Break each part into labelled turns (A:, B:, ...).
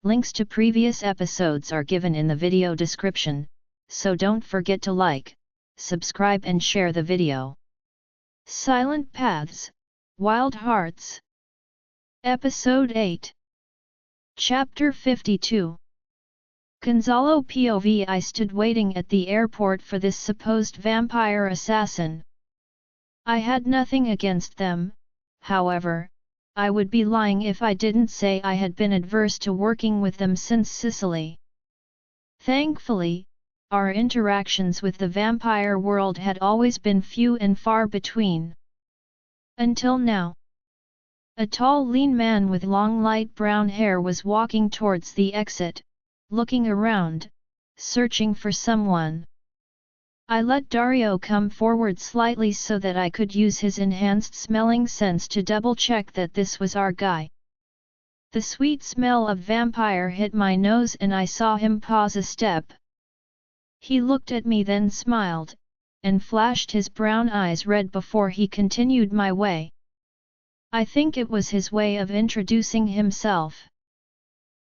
A: Links to previous episodes are given in the video description, so don't forget to like, subscribe and share the video. Silent Paths, Wild Hearts. Episode 8. Chapter 52. Gonzalo POV. I stood waiting at the airport for this supposed vampire assassin. I had nothing against them, however. I would be lying if I didn't say I had been adverse to working with them since Sicily. Thankfully, our interactions with the vampire world had always been few and far between. Until now. A tall lean man with long light brown hair was walking towards the exit, looking around, searching for someone. I let Dario come forward slightly so that I could use his enhanced smelling sense to double-check that this was our guy. The sweet smell of vampire hit my nose and I saw him pause a step. He looked at me, then smiled, and flashed his brown eyes red before he continued my way. I think it was his way of introducing himself.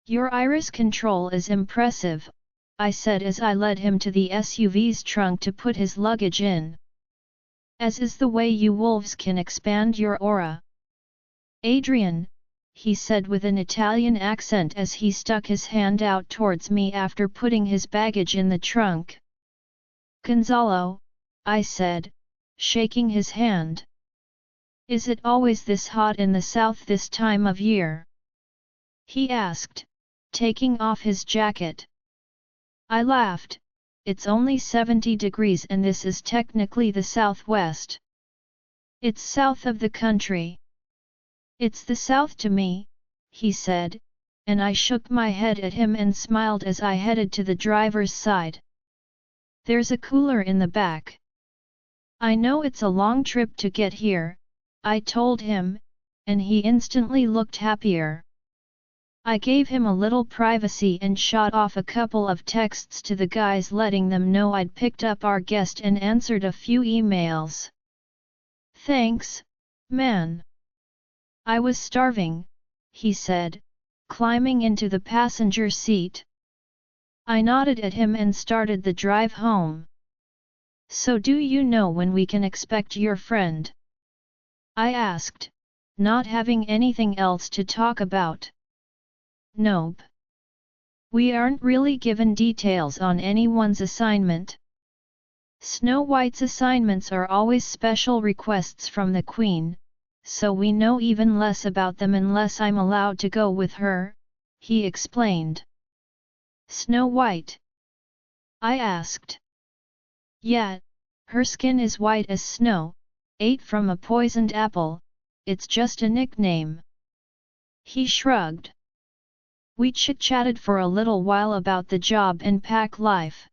A: "Your iris control is impressive," I said as I led him to the SUV's trunk to put his luggage in. "As is the way you wolves can expand your aura." "Adrian," he said with an Italian accent as he stuck his hand out towards me after putting his baggage in the trunk. "Gonzalo," I said, shaking his hand. "Is it always this hot in the south this time of year?" he asked, taking off his jacket. I laughed. "It's only 70 degrees and this is technically the southwest. It's south of the country." "It's the south to me," he said, and I shook my head at him and smiled as I headed to the driver's side. "There's a cooler in the back." "I know it's a long trip to get here," I told him, and he instantly looked happier. I gave him a little privacy and shot off a couple of texts to the guys letting them know I'd picked up our guest and answered a few emails. "Thanks, man. I was starving," he said, climbing into the passenger seat. I nodded at him and started the drive home. "So do you know when we can expect your friend?" I asked, not having anything else to talk about. "Nope. We aren't really given details on anyone's assignment. Snow White's assignments are always special requests from the Queen, so we know even less about them unless I'm allowed to go with her," he explained. "Snow White?" I asked. "Yeah, her skin is white as snow, ate from a poisoned apple, it's just a nickname." He shrugged. We chit-chatted for a little while about the job and pack life.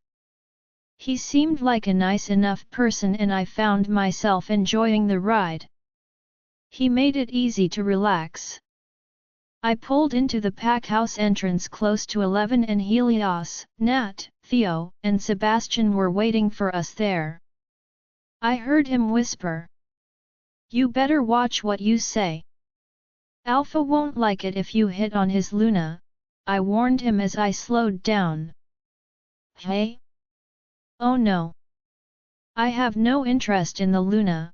A: He seemed like a nice enough person and I found myself enjoying the ride. He made it easy to relax. I pulled into the pack house entrance close to 11 and Helios, Nat, Theo, and Sebastian were waiting for us there. I heard him whisper, "You better watch what you say. Alpha won't like it if you hit on his Luna," I warned him as I slowed down. "Hey? Oh no. I have no interest in the Luna.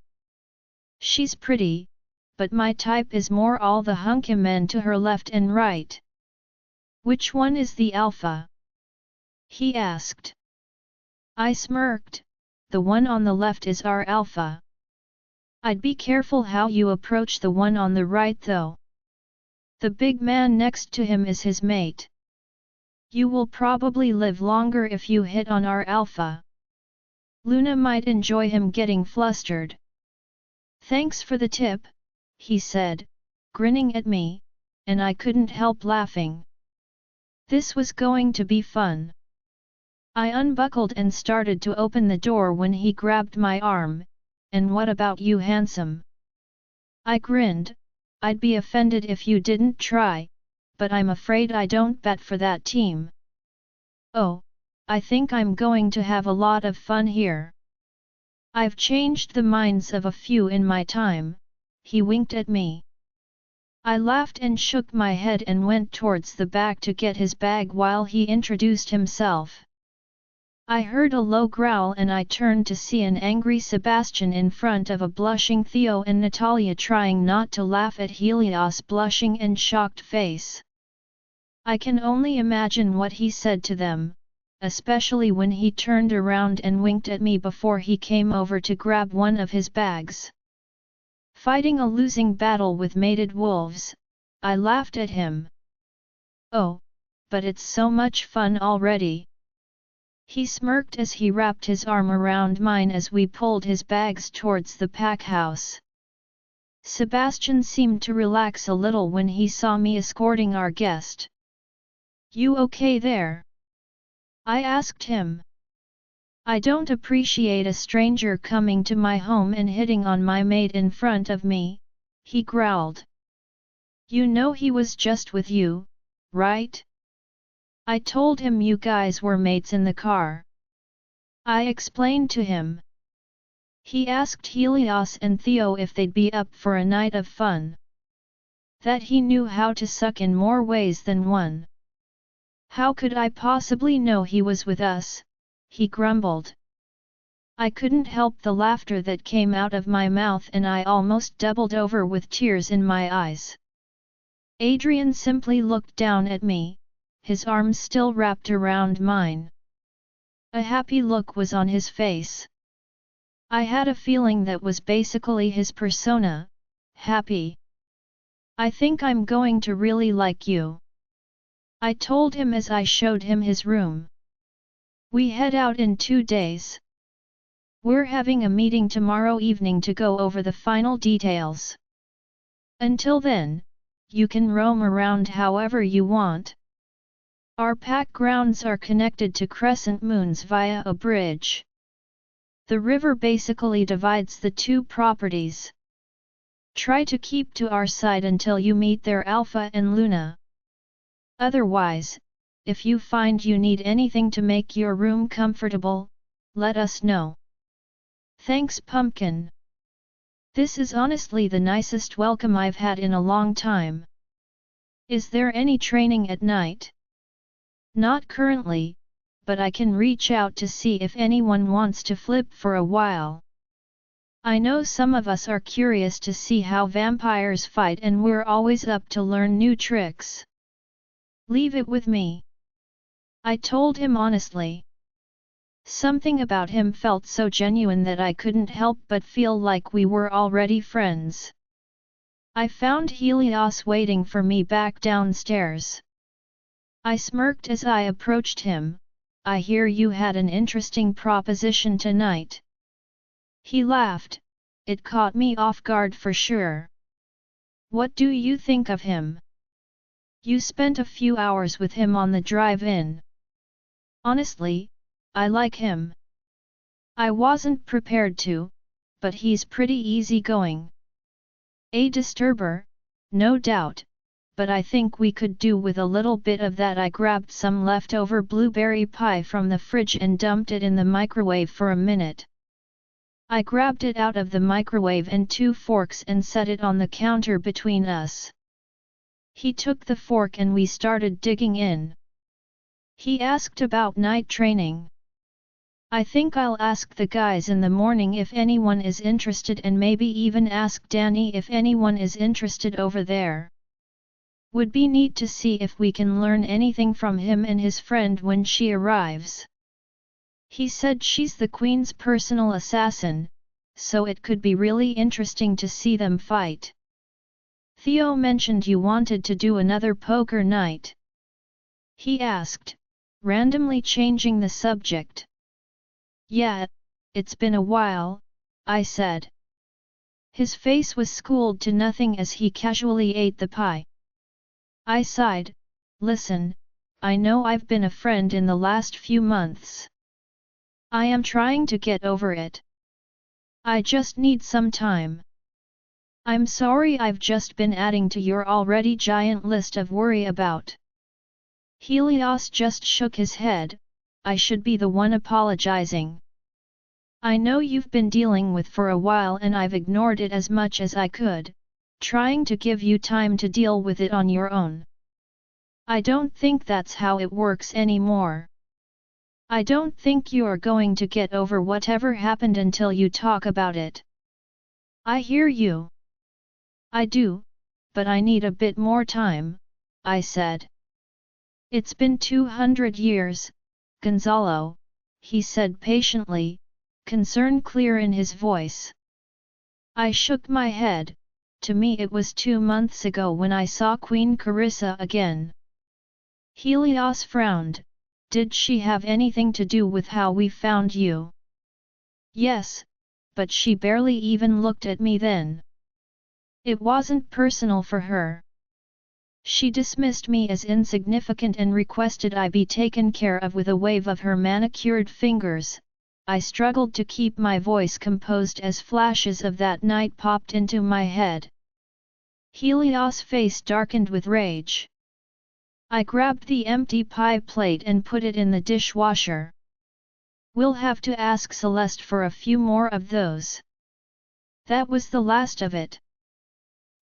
A: She's pretty, but my type is more all the hunky men to her left and right." "Which one is the alpha?" he asked. I smirked. "The one on the left is our alpha. I'd be careful how you approach the one on the right though. The big man next to him is his mate. You will probably live longer if you hit on our alpha. Luna might enjoy him getting flustered." "Thanks for the tip," he said, grinning at me, and I couldn't help laughing. This was going to be fun. I unbuckled and started to open the door when he grabbed my arm. "And what about you, handsome?" I grinned. "I'd be offended if you didn't try, but I'm afraid I don't bet for that team." "Oh, I think I'm going to have a lot of fun here. I've changed the minds of a few in my time," he winked at me. I laughed and shook my head and went towards the back to get his bag while he introduced himself. I heard a low growl and I turned to see an angry Sebastian in front of a blushing Theo and Natalia trying not to laugh at Helios' blushing and shocked face. I can only imagine what he said to them, especially when he turned around and winked at me before he came over to grab one of his bags. Fighting a losing battle with mated wolves, I laughed at him. Oh, but it's so much fun already. He smirked as he wrapped his arm around mine as we pulled his bags towards the pack house. Sebastian seemed to relax a little when he saw me escorting our guest. "You okay there?" I asked him. "I don't appreciate a stranger coming to my home and hitting on my maid in front of me," he growled. "You know he was just with you, right?" I told him you guys were mates in the car. I explained to him. He asked Helios and Theo if they'd be up for a night of fun. That he knew how to suck in more ways than one. "How could I possibly know he was with us?" he grumbled. I couldn't help the laughter that came out of my mouth and I almost doubled over with tears in my eyes. Adrian simply looked down at me, his arms still wrapped around mine. A happy look was on his face. I had a feeling that was basically his persona, happy. "I think I'm going to really like you," I told him as I showed him his room. "We head out in 2 days. We're having a meeting tomorrow evening to go over the final details. Until then, you can roam around however you want. Our pack grounds are connected to Crescent Moons via a bridge. The river basically divides the two properties. Try to keep to our side until you meet their Alpha and Luna. Otherwise, if you find you need anything to make your room comfortable, let us know." "Thanks, Pumpkin. This is honestly the nicest welcome I've had in a long time. Is there any training at night?" "Not currently, but I can reach out to see if anyone wants to flip for a while. I know some of us are curious to see how vampires fight and we're always up to learn new tricks. Leave it with me," I told him honestly. Something about him felt so genuine that I couldn't help but feel like we were already friends. I found Helios waiting for me back downstairs. I smirked as I approached him. "I hear you had an interesting proposition tonight." He laughed. It caught me off guard for sure. "What do you think of him? You spent a few hours with him on the drive-in." "Honestly, I like him. I wasn't prepared to, but he's pretty easygoing. A disturber, no doubt, but I think we could do with a little bit of that." I grabbed some leftover blueberry pie from the fridge and dumped it in the microwave for a minute. I grabbed it out of the microwave and 2 forks and set it on the counter between us. He took the fork and we started digging in. He asked about night training. "I think I'll ask the guys in the morning if anyone is interested and maybe even ask Danny if anyone is interested over there. Would be neat to see if we can learn anything from him and his friend when she arrives. He said she's the Queen's personal assassin, so it could be really interesting to see them fight." "Theo mentioned you wanted to do another poker night," he asked, randomly changing the subject. "Yeah, it's been a while," I said. His face was schooled to nothing as he casually ate the pie. I sighed. "Listen, I know I've been a friend in the last few months. I am trying to get over it. I just need some time. I'm sorry I've just been adding to your already giant list of worry about." Helios just shook his head. "I should be the one apologizing. I know you've been dealing with for a while and I've ignored it as much as I could, trying to give you time to deal with it on your own. I don't think that's how it works anymore. I don't think you're going to get over whatever happened until you talk about it. I hear you. I do, but I need a bit more time, I said. It's been 200 years, Gonzalo, he said patiently, concern clear in his voice. I shook my head. To me it was 2 months ago when I saw Queen Carissa again. Helios frowned. Did she have anything to do with how we found you? Yes, but she barely even looked at me then. It wasn't personal for her. She dismissed me as insignificant and requested I be taken care of with a wave of her manicured fingers. I struggled to keep my voice composed as flashes of that night popped into my head. Helios' face darkened with rage. I grabbed the empty pie plate and put it in the dishwasher. We'll have to ask Celeste for a few more of those. That was the last of it.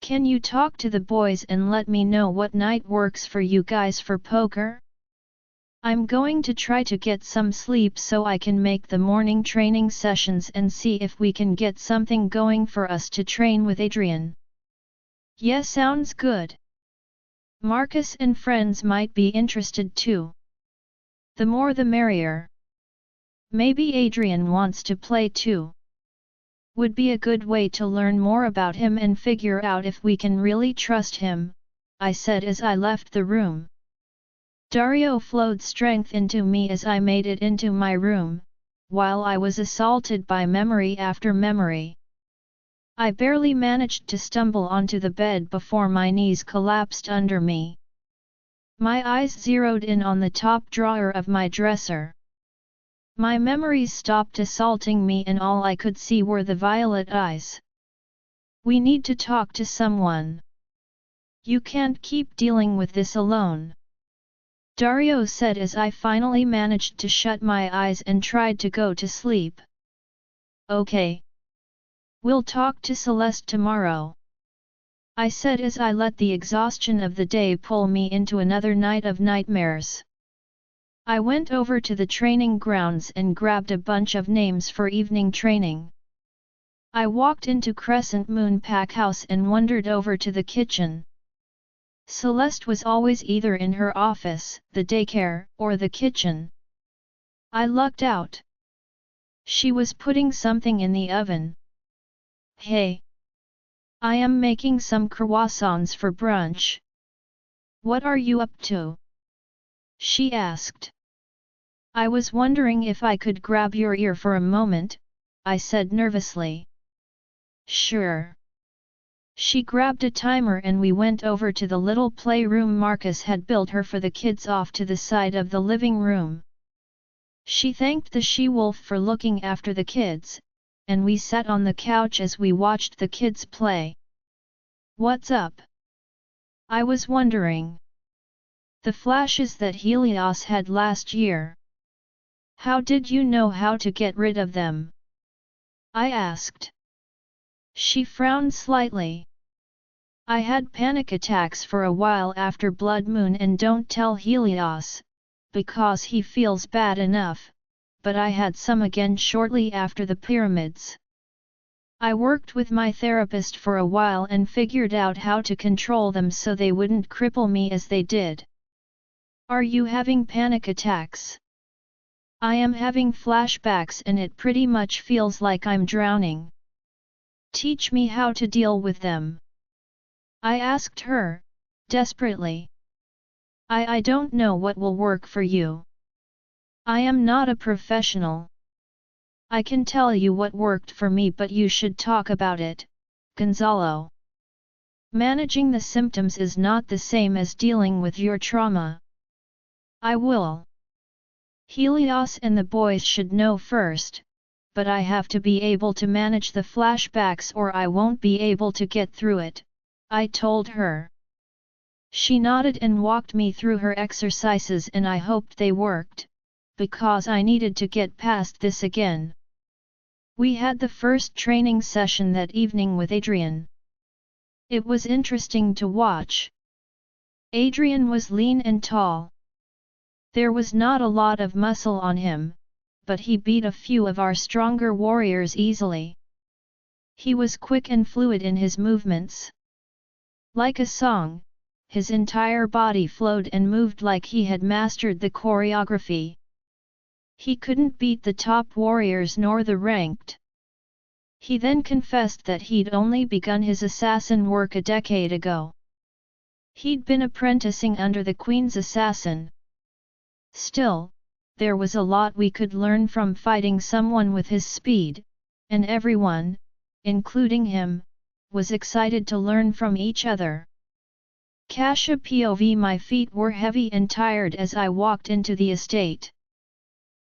A: Can you talk to the boys and let me know what night works for you guys for poker? I'm going to try to get some sleep so I can make the morning training sessions and see if we can get something going for us to train with Adrian. Yeah, sounds good. Marcus and friends might be interested too. The more the merrier. Maybe Adrian wants to play too. Would be a good way to learn more about him and figure out if we can really trust him, I said as I left the room. Dario flowed strength into me as I made it into my room, while I was assaulted by memory after memory. I barely managed to stumble onto the bed before my knees collapsed under me. My eyes zeroed in on the top drawer of my dresser. My memories stopped assaulting me and all I could see were the violet eyes. We need to talk to someone. You can't keep dealing with this alone. Dario said as I finally managed to shut my eyes and tried to go to sleep. Okay. We'll talk to Celeste tomorrow. I said as I let the exhaustion of the day pull me into another night of nightmares. I went over to the training grounds and grabbed a bunch of names for evening training. I walked into Crescent Moon Pack House and wandered over to the kitchen. Celeste was always either in her office, the daycare, or the kitchen. I lucked out. She was putting something in the oven. Hey! I am making some croissants for brunch. What are you up to? She asked. I was wondering if I could grab your ear for a moment, I said nervously. Sure. She grabbed a timer and we went over to the little playroom Marcus had built her for the kids off to the side of the living room. She thanked the she-wolf for looking after the kids, and we sat on the couch as we watched the kids play. What's up? I was wondering. The flashes that Helios had last year. How did you know how to get rid of them? I asked. She frowned slightly. I had panic attacks for a while after Blood Moon and don't tell Helios, because he feels bad enough, but I had some again shortly after the pyramids. I worked with my therapist for a while and figured out how to control them so they wouldn't cripple me as they did. Are you having panic attacks? I am having flashbacks and it pretty much feels like I'm drowning. Teach me how to deal with them. I asked her, desperately. I don't know what will work for you. I am not a professional. I can tell you what worked for me but you should talk about it, Gonzalo. Managing the symptoms is not the same as dealing with your trauma. I will. Helios and the boys should know first, but I have to be able to manage the flashbacks or I won't be able to get through it, I told her. She nodded and walked me through her exercises and I hoped they worked, because I needed to get past this again. We had the first training session that evening with Adrian. It was interesting to watch. Adrian was lean and tall. There was not a lot of muscle on him, but he beat a few of our stronger warriors easily. He was quick and fluid in his movements. Like a song, his entire body flowed and moved like he had mastered the choreography. He couldn't beat the top warriors nor the ranked. He then confessed that he'd only begun his assassin work a decade ago. He'd been apprenticing under the Queen's assassin. Still, there was a lot we could learn from fighting someone with his speed, and everyone, including him, was excited to learn from each other. Casha POV. My feet were heavy and tired as I walked into the estate.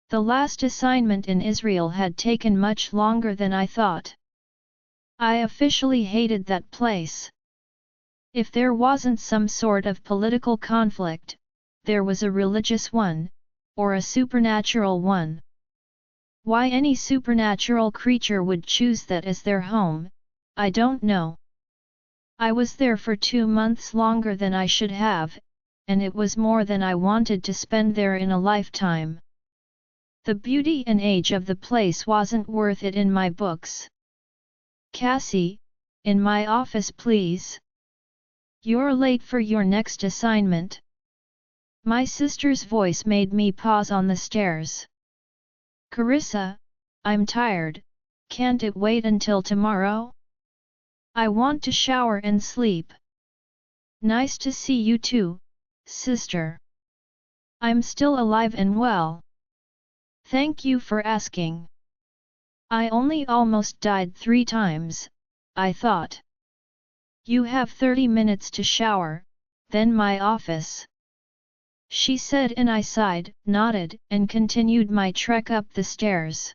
A: The last assignment in Israel had taken much longer than I thought. I officially hated that place. If there wasn't some sort of political conflict, there was a religious one, or a supernatural one. Why any supernatural creature would choose that as their home, I don't know. I was there for 2 months longer than I should have, and it was more than I wanted to spend there in a lifetime. The beauty and age of the place wasn't worth it in my books. Cassie, in my office please. You're late for your next assignment. My sister's voice made me pause on the stairs. Carissa, I'm tired, can't it wait until tomorrow? I want to shower and sleep. Nice to see you too, sister. I'm still alive and well. Thank you for asking. I only almost died 3 times, I thought. You have 30 minutes to shower, then my office. She said, and I sighed, nodded, and continued my trek up the stairs.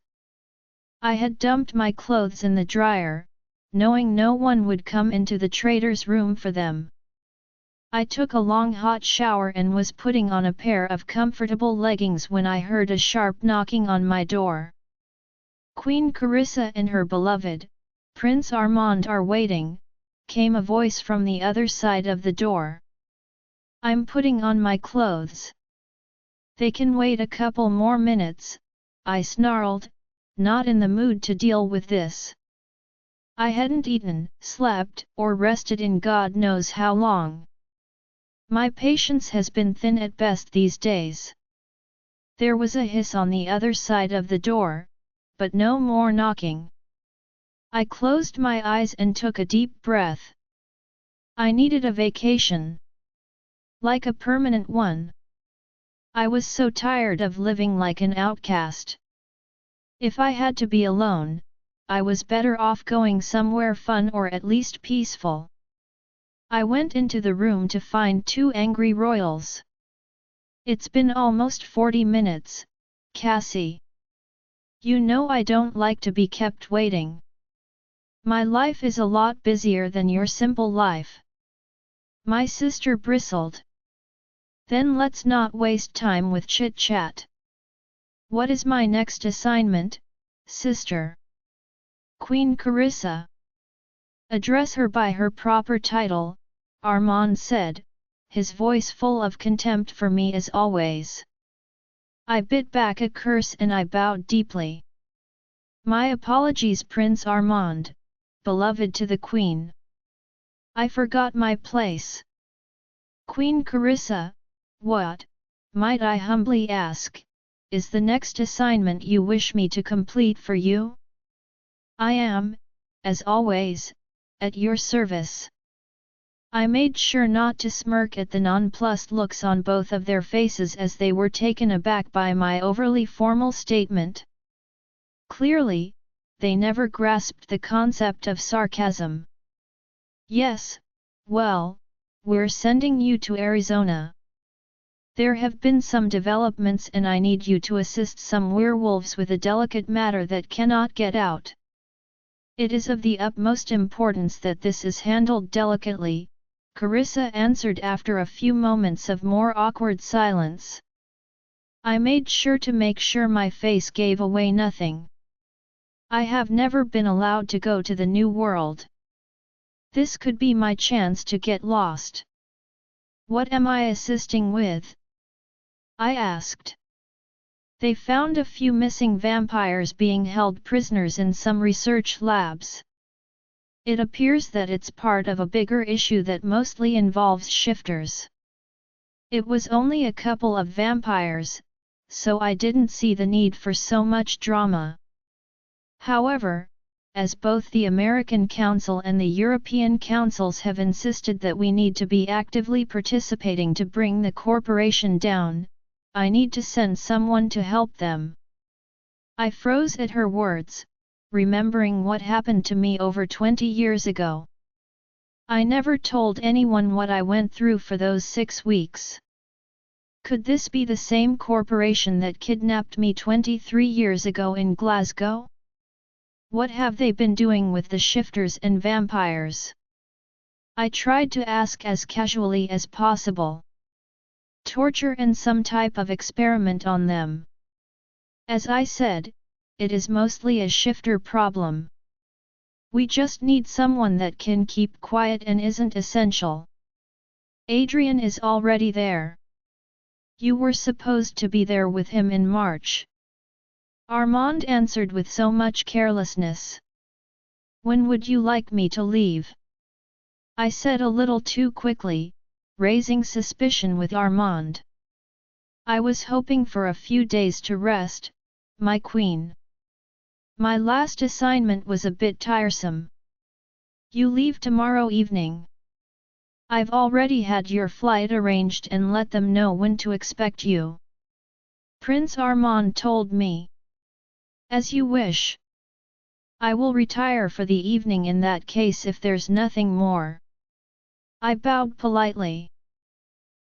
A: I had dumped my clothes in the dryer, knowing no one would come into the trader's room for them. I took a long hot shower and was putting on a pair of comfortable leggings when I heard a sharp knocking on my door. Queen Carissa and her beloved, Prince Armand are waiting, came a voice from the other side of the door. I'm putting on my clothes. They can wait a couple more minutes, I snarled, not in the mood to deal with this. I hadn't eaten, slept, or rested in God knows how long. My patience has been thin at best these days. There was a hiss on the other side of the door, but no more knocking. I closed my eyes and took a deep breath. I needed a vacation. Like a permanent one. I was so tired of living like an outcast. If I had to be alone, I was better off going somewhere fun or at least peaceful. I went into the room to find 2 angry royals. It's been almost 40 minutes, Cassie. You know I don't like to be kept waiting. My life is a lot busier than your simple life. My sister bristled. Then let's not waste time with chit-chat. What is my next assignment, sister? Queen Carissa. Address her by her proper title, Armand said, his voice full of contempt for me as always. I bit back a curse and I bowed deeply. My apologies, Prince Armand, beloved to the Queen. I forgot my place. Queen Carissa, what, might I humbly ask, is the next assignment you wish me to complete for you? I am, as always, at your service. I made sure not to smirk at the nonplussed looks on both of their faces as they were taken aback by my overly formal statement. Clearly, they never grasped the concept of sarcasm. Yes, well, we're sending you to Arizona. There have been some developments and I need you to assist some werewolves with a delicate matter that cannot get out. It is of the utmost importance that this is handled delicately, Carissa answered after a few moments of more awkward silence. I made sure to make sure my face gave away nothing. I have never been allowed to go to the New World. This could be my chance to get lost. What am I assisting with? I asked. They found a few missing vampires being held prisoners in some research labs. It appears that it's part of a bigger issue that mostly involves shifters. It was only a couple of vampires, so I didn't see the need for so much drama. However, as both the American Council and the European Councils have insisted that we need to be actively participating to bring the corporation down, I need to send someone to help them. I froze at her words, remembering what happened to me over 20 years ago. I never told anyone what I went through for those 6 weeks. Could this be the same corporation that kidnapped me 23 years ago in Glasgow? What have they been doing with the shifters and vampires? I tried to ask as casually as possible. Torture and some type of experiment on them. As I said, it is mostly a shifter problem. We just need someone that can keep quiet and isn't essential. Adrian is already there. You were supposed to be there with him in March. Armand answered with so much carelessness. When would you like me to leave? I said a little too quickly, raising suspicion with Armand. I was hoping for a few days to rest, my queen. My last assignment was a bit tiresome. You leave tomorrow evening. I've already had your flight arranged and let them know when to expect you. Prince Armand told me. As you wish. I will retire for the evening in that case if there's nothing more. I bowed politely.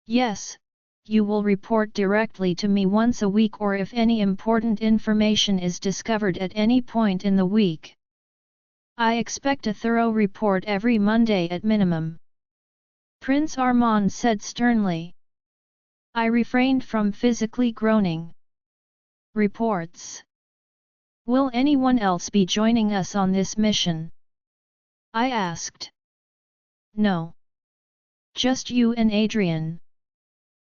A: Yes, you will report directly to me once a week or if any important information is discovered at any point in the week. I expect a thorough report every Monday at minimum. Prince Armand said sternly. I refrained from physically groaning. Reports. Will anyone else be joining us on this mission? I asked. No. Just you and Adrian.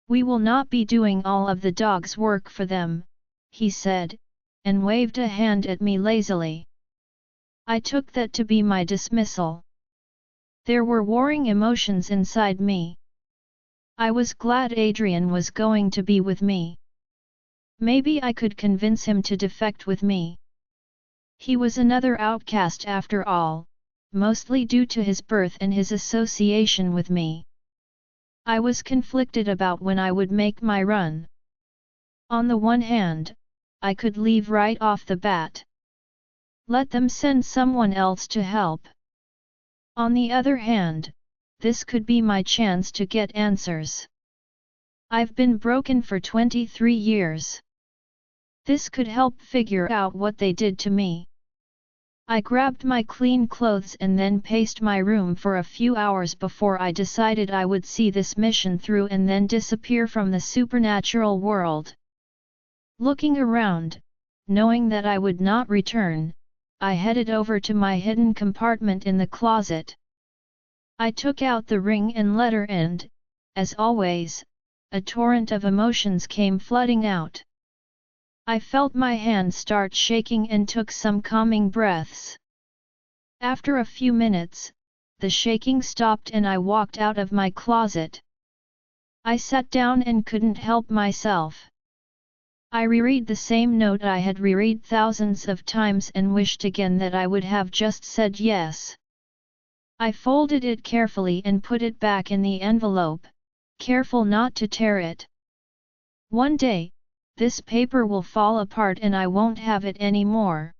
A: We will not be doing all of the dog's work for them, he said, and waved a hand at me lazily. I took that to be my dismissal. There were warring emotions inside me. I was glad Adrian was going to be with me. Maybe I could convince him to defect with me. He was another outcast after all, mostly due to his birth and his association with me. I was conflicted about when I would make my run. On the one hand, I could leave right off the bat. Let them send someone else to help. On the other hand, this could be my chance to get answers. I've been broken for 23 years. This could help figure out what they did to me. I grabbed my clean clothes and then paced my room for a few hours before I decided I would see this mission through and then disappear from the supernatural world. Looking around, knowing that I would not return, I headed over to my hidden compartment in the closet. I took out the ring and letter and, as always, a torrent of emotions came flooding out. I felt my hand start shaking and took some calming breaths. After a few minutes, the shaking stopped and I walked out of my closet. I sat down and couldn't help myself. I reread the same note I had reread thousands of times and wished again that I would have just said yes. I folded it carefully and put it back in the envelope, careful not to tear it. One day, this paper will fall apart and I won't have it anymore.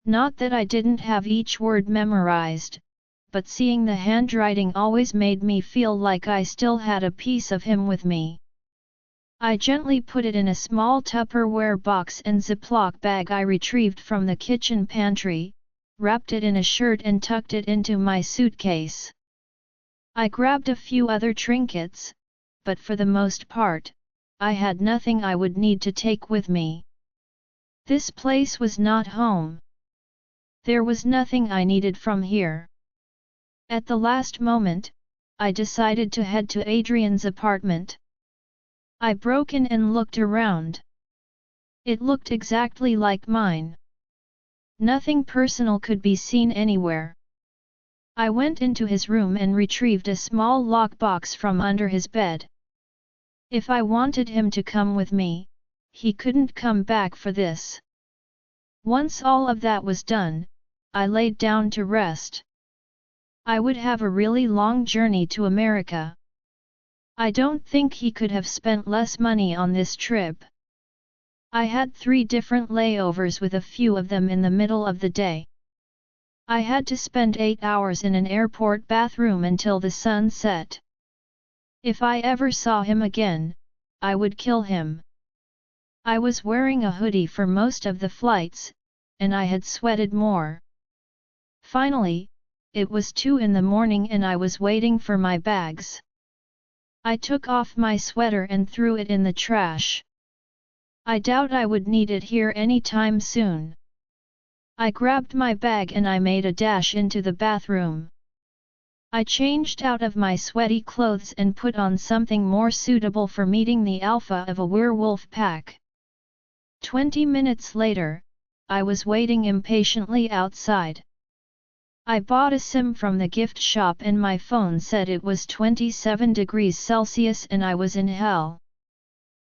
A: Not that I didn't have each word memorized, but seeing the handwriting always made me feel like I still had a piece of him with me. I gently put it in a small Tupperware box and Ziploc bag I retrieved from the kitchen pantry, wrapped it in a shirt and tucked it into my suitcase. I grabbed a few other trinkets, but for the most part, I had nothing I would need to take with me. This place was not home. There was nothing I needed from here. At the last moment, I decided to head to Adrian's apartment. I broke in and looked around. It looked exactly like mine. Nothing personal could be seen anywhere. I went into his room and retrieved a small lockbox from under his bed. If I wanted him to come with me, he couldn't come back for this. Once all of that was done, I laid down to rest. I would have a really long journey to America. I don't think he could have spent less money on this trip. I had 3 different layovers with a few of them in the middle of the day. I had to spend 8 hours in an airport bathroom until the sun set. If I ever saw him again, I would kill him. I was wearing a hoodie for most of the flights, and I had sweated more. Finally, it was 2 in the morning and I was waiting for my bags. I took off my sweater and threw it in the trash. I doubt I would need it here anytime soon. I grabbed my bag and I made a dash into the bathroom. I changed out of my sweaty clothes and put on something more suitable for meeting the alpha of a werewolf pack. 20 minutes later, I was waiting impatiently outside. I bought a SIM from the gift shop and my phone said it was 27 degrees Celsius and I was in hell.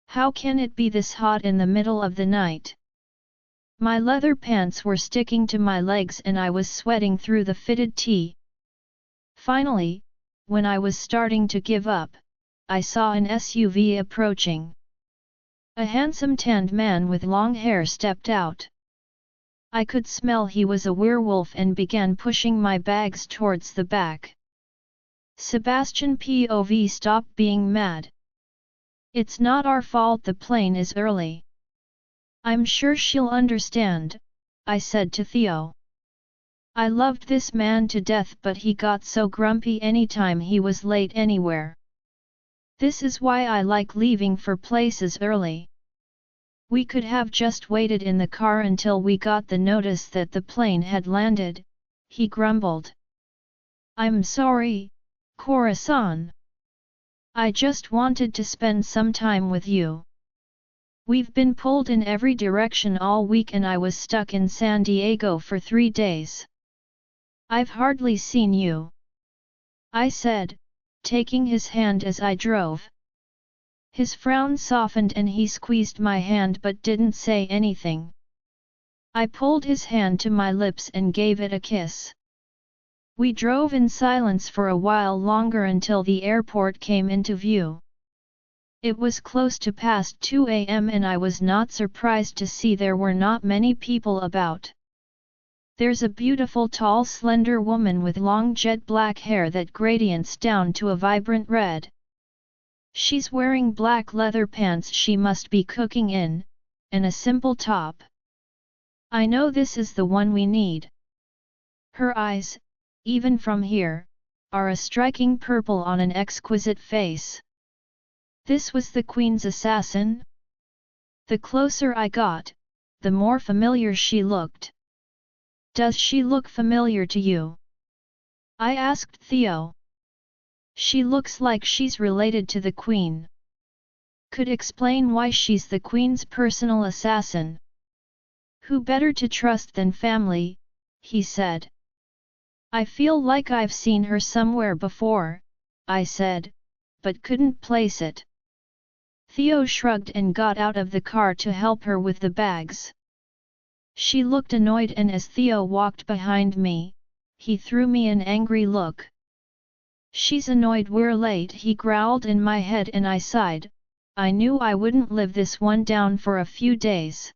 A: How can it be this hot in the middle of the night? My leather pants were sticking to my legs and I was sweating through the fitted tee. Finally, when I was starting to give up, I saw an SUV approaching. A handsome tanned man with long hair stepped out. I could smell he was a werewolf and began pushing my bags towards the back. Sebastian POV, stop being mad. It's not our fault the plane is early. I'm sure she'll understand, I said to Theo. I loved this man to death but he got so grumpy anytime he was late anywhere. This is why I like leaving for places early. We could have just waited in the car until we got the notice that the plane had landed, he grumbled. I'm sorry, Corazon. I just wanted to spend some time with you. We've been pulled in every direction all week and I was stuck in San Diego for 3 days. I've hardly seen you, I said, taking his hand as I drove. His frown softened and he squeezed my hand but didn't say anything. I pulled his hand to my lips and gave it a kiss. We drove in silence for a while longer until the airport came into view. It was close to past 2 a.m. and I was not surprised to see there were not many people about. There's a beautiful tall slender woman with long jet black hair that gradients down to a vibrant red. She's wearing black leather pants she must be cooking in, and a simple top. I know this is the one we need. Her eyes, even from here, are a striking purple on an exquisite face. This was the Queen's assassin? The closer I got, the more familiar she looked. Does she look familiar to you? I asked Theo. She looks like she's related to the Queen. Could explain why she's the Queen's personal assassin. Who better to trust than family, he said. I feel like I've seen her somewhere before, I said, but couldn't place it. Theo shrugged and got out of the car to help her with the bags. She looked annoyed and as Theo walked behind me, he threw me an angry look. She's annoyed we're late, he growled in my head and I sighed. I knew I wouldn't live this one down for a few days.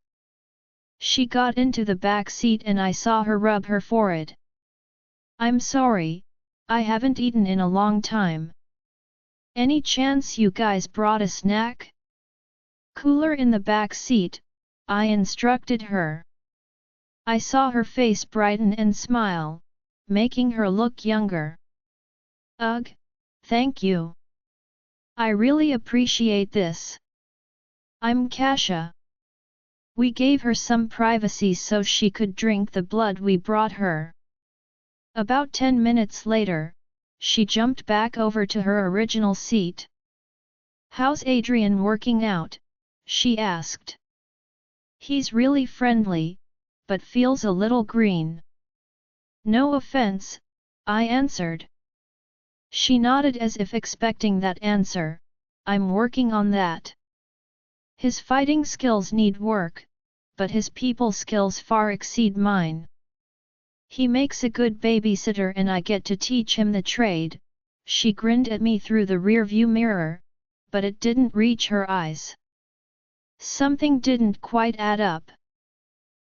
A: She got into the back seat and I saw her rub her forehead. I'm sorry, I haven't eaten in a long time. Any chance you guys brought a snack? Cooler in the back seat, I instructed her. I saw her face brighten and smile, making her look younger. Ugh, thank you. I really appreciate this. I'm Casha. We gave her some privacy so she could drink the blood we brought her. About 10 minutes later, she jumped back over to her original seat. "How's Adrian working out?" she asked. "He's really friendly, but feels a little green." "No offense," I answered. She nodded as if expecting that answer. "I'm working on that. His fighting skills need work, but his people skills far exceed mine. He makes a good babysitter and I get to teach him the trade." She grinned at me through the rearview mirror, but it didn't reach her eyes. Something didn't quite add up.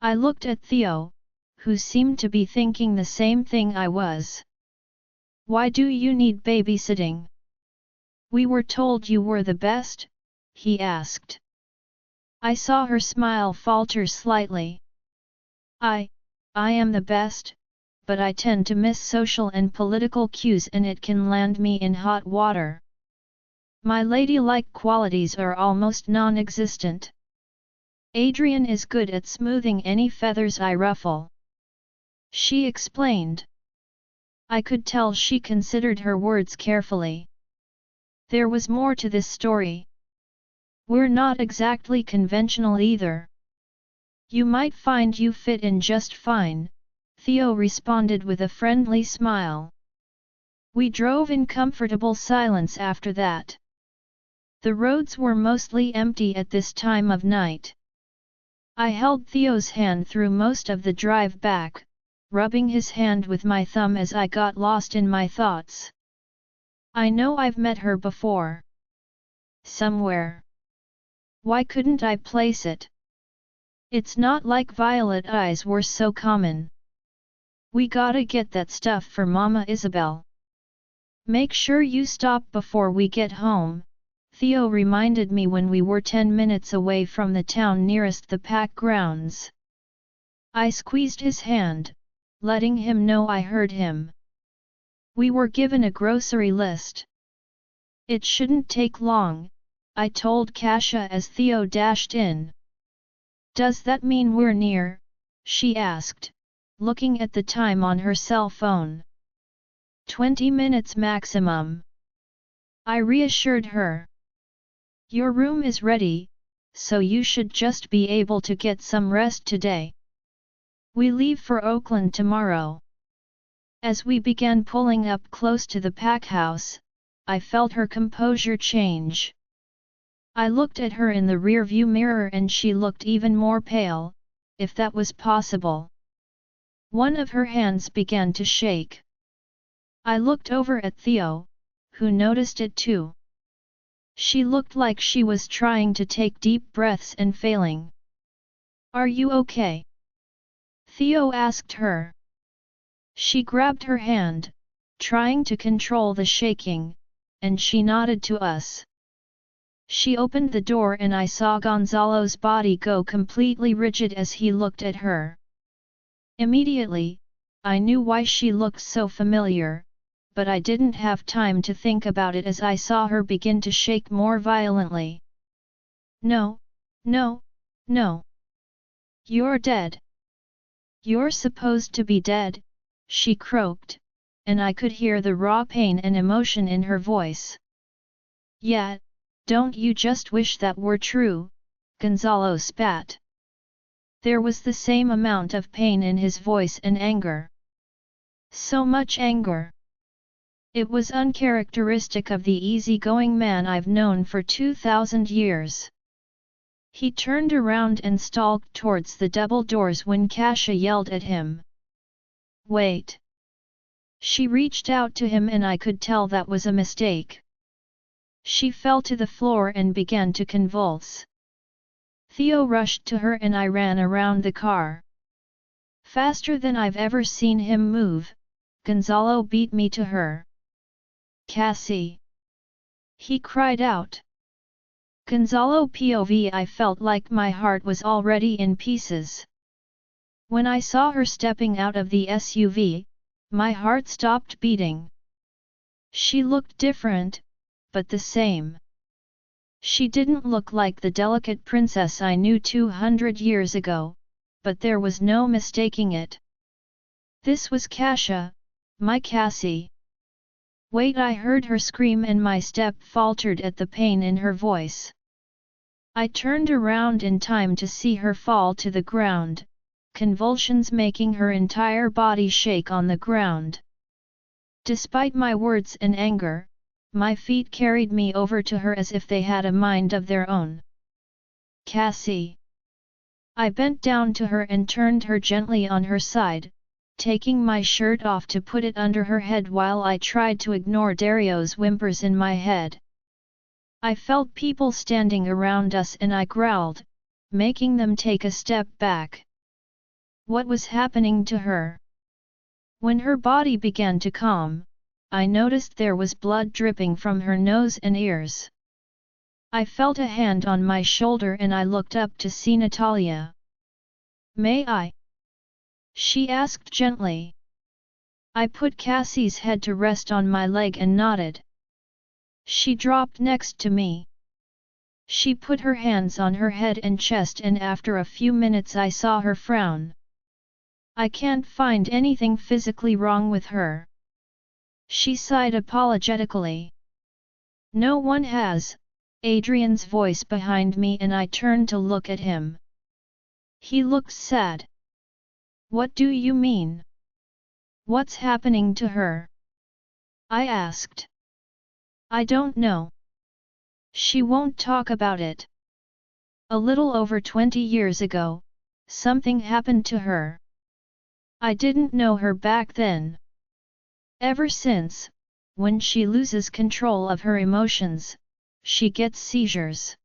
A: I looked at Theo, who seemed to be thinking the same thing I was. "Why do you need babysitting? We were told you were the best," he asked. I saw her smile falter slightly. I am the best, but I tend to miss social and political cues and it can land me in hot water. My ladylike qualities are almost non-existent. Adrian is good at smoothing any feathers I ruffle," she explained. I could tell she considered her words carefully. There was more to this story. "We're not exactly conventional either. You might find you fit in just fine," Theo responded with a friendly smile. We drove in comfortable silence after that. The roads were mostly empty at this time of night. I held Theo's hand through most of the drive back, rubbing his hand with my thumb as I got lost in my thoughts. "I know I've met her before. Somewhere. Why couldn't I place it? It's not like violet eyes were so common. We gotta get that stuff for Mama Isabel. Make sure you stop before we get home," Theo reminded me when we were 10 minutes away from the town nearest the pack grounds. I squeezed his hand, letting him know I heard him. We were given a grocery list. "It shouldn't take long," I told Casha as Theo dashed in. "Does that mean we're near?" she asked, looking at the time on her cell phone. 20 minutes maximum," I reassured her. "Your room is ready, so you should just be able to get some rest today. We leave for Oakland tomorrow." As we began pulling up close to the pack house, I felt her composure change. I looked at her in the rearview mirror and she looked even more pale, if that was possible. One of her hands began to shake. I looked over at Theo, who noticed it too. She looked like she was trying to take deep breaths and failing. "Are you okay?" Theo asked her. She grabbed her hand, trying to control the shaking, and she nodded to us. She opened the door and I saw Gonzalo's body go completely rigid as he looked at her. Immediately, I knew why she looked so familiar, but I didn't have time to think about it as I saw her begin to shake more violently. "No, no, no. You're dead. You're supposed to be dead," she croaked, and I could hear the raw pain and emotion in her voice. "Yeah, don't you just wish that were true?" Gonzalo spat. There was the same amount of pain in his voice and anger. So much anger. It was uncharacteristic of the easygoing man I've known for 2,000 years. He turned around and stalked towards the double doors when Casha yelled at him. "Wait!" She reached out to him and I could tell that was a mistake. She fell to the floor and began to convulse. Theo rushed to her and I ran around the car. Faster than I've ever seen him move, Gonzalo beat me to her. "Cassie!" he cried out. Gonzalo POV. I felt like my heart was already in pieces. When I saw her stepping out of the SUV, my heart stopped beating. She looked different, but the same. She didn't look like the delicate princess I knew 200 years ago, but there was no mistaking it. This was Casha, My Cassie! Wait! I heard her scream and my step faltered at the pain in her voice. I turned around in time to see her fall to the ground, convulsions making her entire body shake on the ground. Despite my words and anger, my feet carried me over to her as if they had a mind of their own. Cassie! I bent down to her and turned her gently on her side, taking my shirt off to put it under her head while I tried to ignore Dario's whimpers in my head. I felt people standing around us and I growled, making them take a step back. What was happening to her? When her body began to calm, I noticed there was blood dripping from her nose and ears. I felt a hand on my shoulder and I looked up to see Natalia. May I? She asked gently. I put Cassie's head to rest on my leg and nodded. She dropped next to me. She put her hands on her head and chest and after a few minutes I saw her frown. I can't find anything physically wrong with her. She sighed apologetically. No one has, Adrian's voice behind me and I turned to look at him. He looked sad. What do you mean? What's happening to her? I asked. I don't know. She won't talk about it. A little over 20 years ago, something happened to her. I didn't know her back then. Ever since, when she loses control of her emotions, she gets seizures.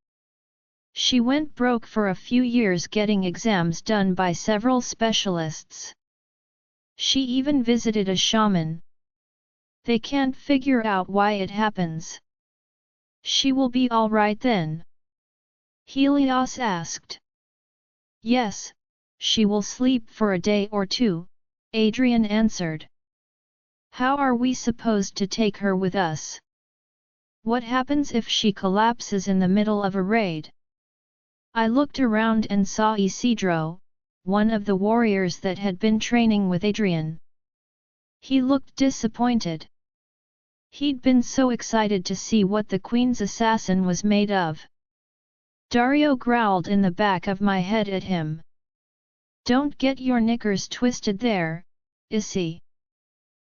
A: She went broke for a few years getting exams done by several specialists. She even visited a shaman. They can't figure out why it happens. She will be all right then? Helios asked. Yes, she will sleep for a day or two, Adrian answered. How are we supposed to take her with us? What happens if she collapses in the middle of a raid? I looked around and saw Isidro, one of the warriors that had been training with Adrian. He looked disappointed. He'd been so excited to see what the Queen's assassin was made of. Dario growled in the back of my head at him. Don't get your knickers twisted there, Issy.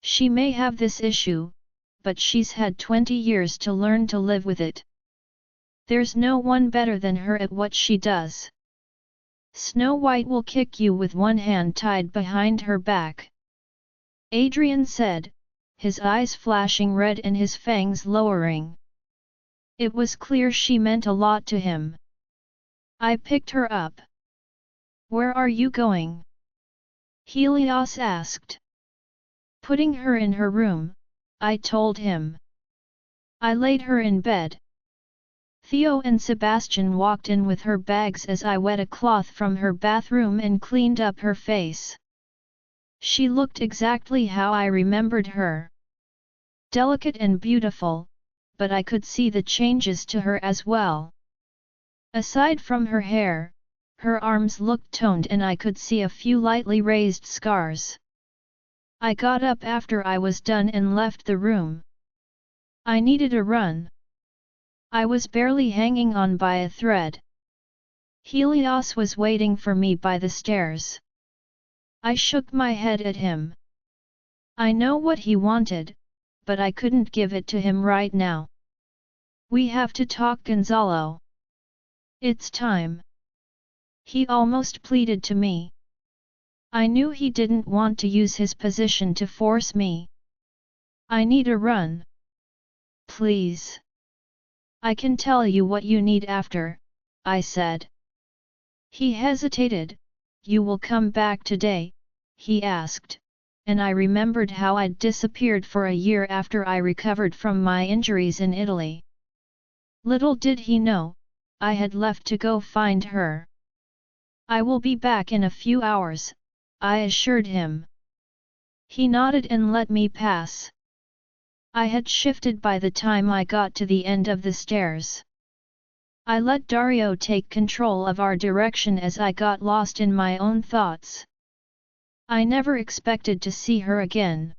A: She may have this issue, but she's had 20 years to learn to live with it. There's no one better than her at what she does. Snow White will kick you with one hand tied behind her back. Adrian said, his eyes flashing red and his fangs lowering. It was clear she meant a lot to him. I picked her up. Where are you going? Helios asked. Putting her in her room, I told him. I laid her in bed. Theo and Sebastian walked in with her bags as I wet a cloth from her bathroom and cleaned up her face. She looked exactly how I remembered her. Delicate and beautiful, but I could see the changes to her as well. Aside from her hair, her arms looked toned and I could see a few lightly raised scars. I got up after I was done and left the room. I needed a run. I was barely hanging on by a thread. Helios was waiting for me by the stairs. I shook my head at him. I know what he wanted, but I couldn't give it to him right now. We have to talk, Gonzalo. It's time. He almost pleaded to me. I knew he didn't want to use his position to force me. I need a run. Please. I can tell you what you need after, I said. He hesitated. You will come back today, he asked, and I remembered how I'd disappeared for a year after I recovered from my injuries in Italy. Little did he know, I had left to go find her. I will be back in a few hours, I assured him. He nodded and let me pass. I had shifted by the time I got to the end of the stairs. I let Dario take control of our direction as I got lost in my own thoughts. I never expected to see her again.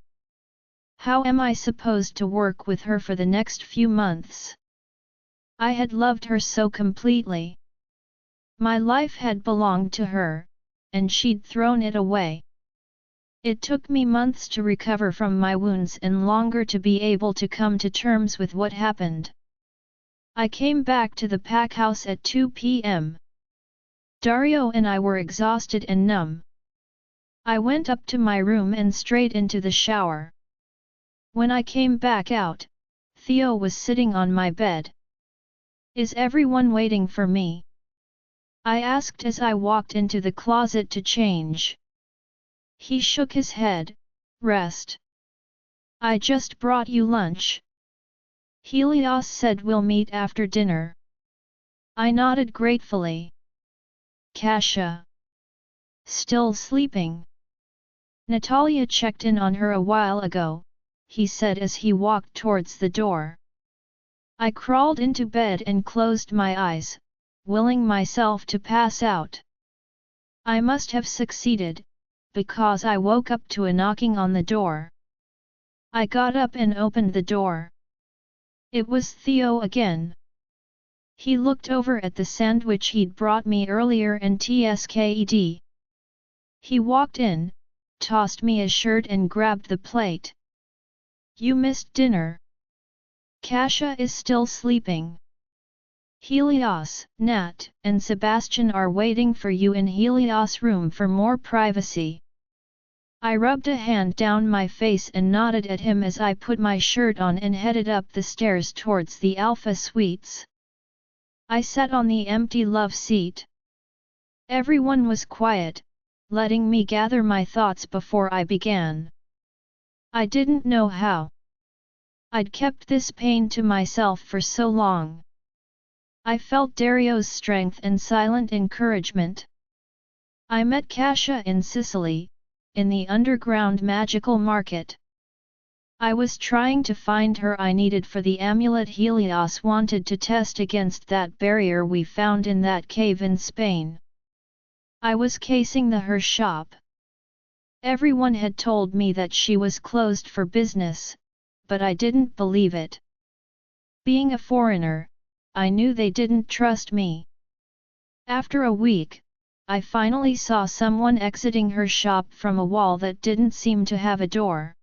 A: How am I supposed to work with her for the next few months? I had loved her so completely. My life had belonged to her, and she'd thrown it away. It took me months to recover from my wounds and longer to be able to come to terms with what happened. I came back to the pack house at 2 p.m. Dario and I were exhausted and numb. I went up to my room and straight into the shower. When I came back out, Theo was sitting on my bed. "Is everyone waiting for me?" I asked as I walked into the closet to change. He shook his head. "Rest. I just brought you lunch." Helios said we'll meet after dinner. I nodded gratefully. Casha. Still sleeping? Natalia checked in on her a while ago, he said as he walked towards the door. I crawled into bed and closed my eyes, willing myself to pass out. I must have succeeded, because I woke up to a knocking on the door. I got up and opened the door. It was Theo again. He looked over at the sandwich he'd brought me earlier and tsked. He walked in, tossed me a shirt and grabbed the plate. "You missed dinner. Casha is still sleeping. Helios, Nat, and Sebastian are waiting for you in Helios' room for more privacy." I rubbed a hand down my face and nodded at him as I put my shirt on and headed up the stairs towards the Alpha Suites. I sat on the empty love seat. Everyone was quiet, letting me gather my thoughts before I began. I didn't know how. I'd kept this pain to myself for so long. I felt Dario's strength and silent encouragement. I met Casha in Sicily, in the underground magical market. I was trying to find her. I needed for the amulet Helios wanted to test against that barrier we found in that cave in Spain. I was casing her shop. Everyone had told me that she was closed for business, but I didn't believe it. Being a foreigner, I knew they didn't trust me. After a week, I finally saw someone exiting her shop from a wall that didn't seem to have a door.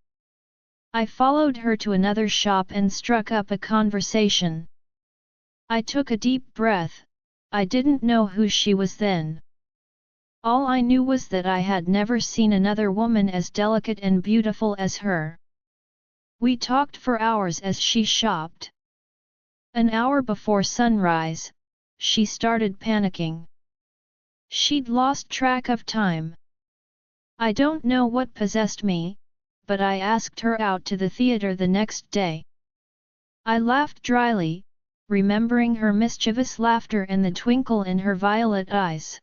A: I followed her to another shop and struck up a conversation. I took a deep breath. I didn't know who she was then. All I knew was that I had never seen another woman as delicate and beautiful as her. We talked for hours as she shopped. An hour before sunrise, she started panicking. She'd lost track of time. I don't know what possessed me, but I asked her out to the theater the next day. I laughed dryly, remembering her mischievous laughter and the twinkle in her violet eyes.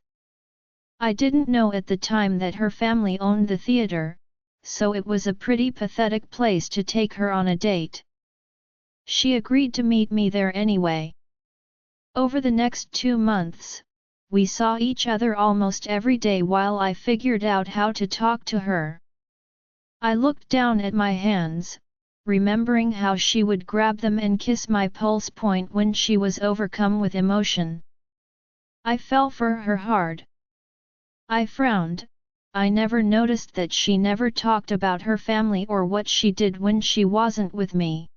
A: I didn't know at the time that her family owned the theater, so it was a pretty pathetic place to take her on a date. She agreed to meet me there anyway. Over the next 2 months, we saw each other almost every day while I figured out how to talk to her. I looked down at my hands, remembering how she would grab them and kiss my pulse point when she was overcome with emotion. I fell for her hard. I frowned. I never noticed that she never talked about her family or what she did when she wasn't with me.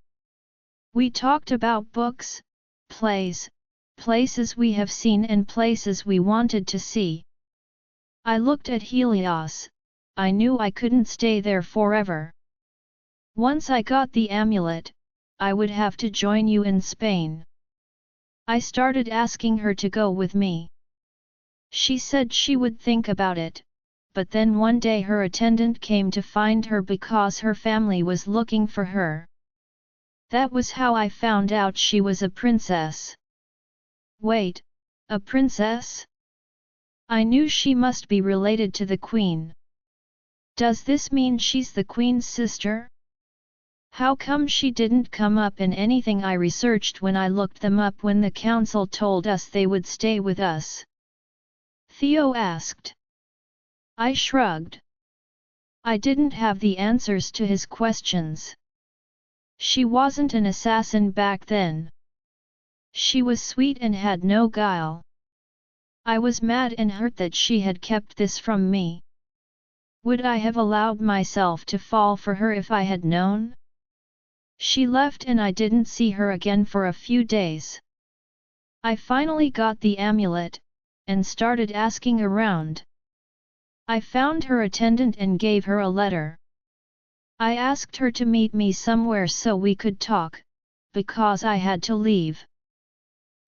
A: We talked about books, plays, places we have seen and places we wanted to see. I looked at Helios. I knew I couldn't stay there forever. Once I got the amulet, I would have to join you in Spain. I started asking her to go with me. She said she would think about it, but then one day her attendant came to find her because her family was looking for her. That was how I found out she was a princess. Wait, a princess? I knew she must be related to the queen. Does this mean she's the queen's sister? How come she didn't come up in anything I researched when I looked them up when the council told us they would stay with us? Theo asked. I shrugged. I didn't have the answers to his questions. She wasn't an assassin back then. She was sweet and had no guile. I was mad and hurt that she had kept this from me. Would I have allowed myself to fall for her if I had known? She left and I didn't see her again for a few days. I finally got the amulet, and started asking around. I found her attendant and gave her a letter. I asked her to meet me somewhere so we could talk, because I had to leave.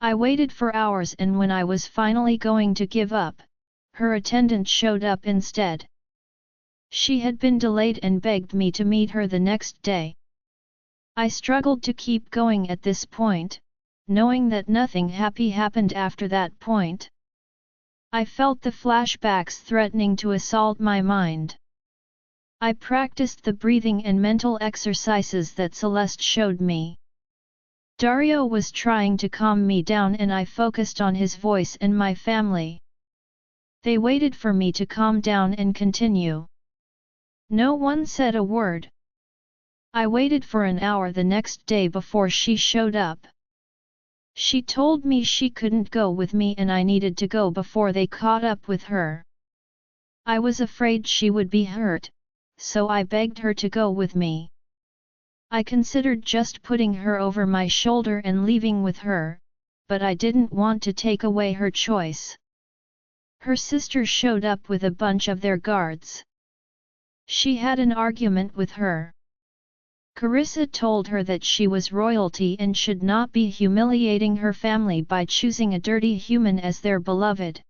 A: I waited for hours and when I was finally going to give up, her attendant showed up instead. She had been delayed and begged me to meet her the next day. I struggled to keep going at this point, knowing that nothing happy happened after that point. I felt the flashbacks threatening to assault my mind. I practiced the breathing and mental exercises that Celeste showed me. Dario was trying to calm me down and I focused on his voice and my family. They waited for me to calm down and continue. No one said a word. I waited for an hour the next day before she showed up. She told me she couldn't go with me and I needed to go before they caught up with her. I was afraid she would be hurt, so I begged her to go with me. I considered just putting her over my shoulder and leaving with her, but I didn't want to take away her choice. Her sister showed up with a bunch of their guards. She had an argument with her. Carissa told her that she was royalty and should not be humiliating her family by choosing a dirty human as their beloved.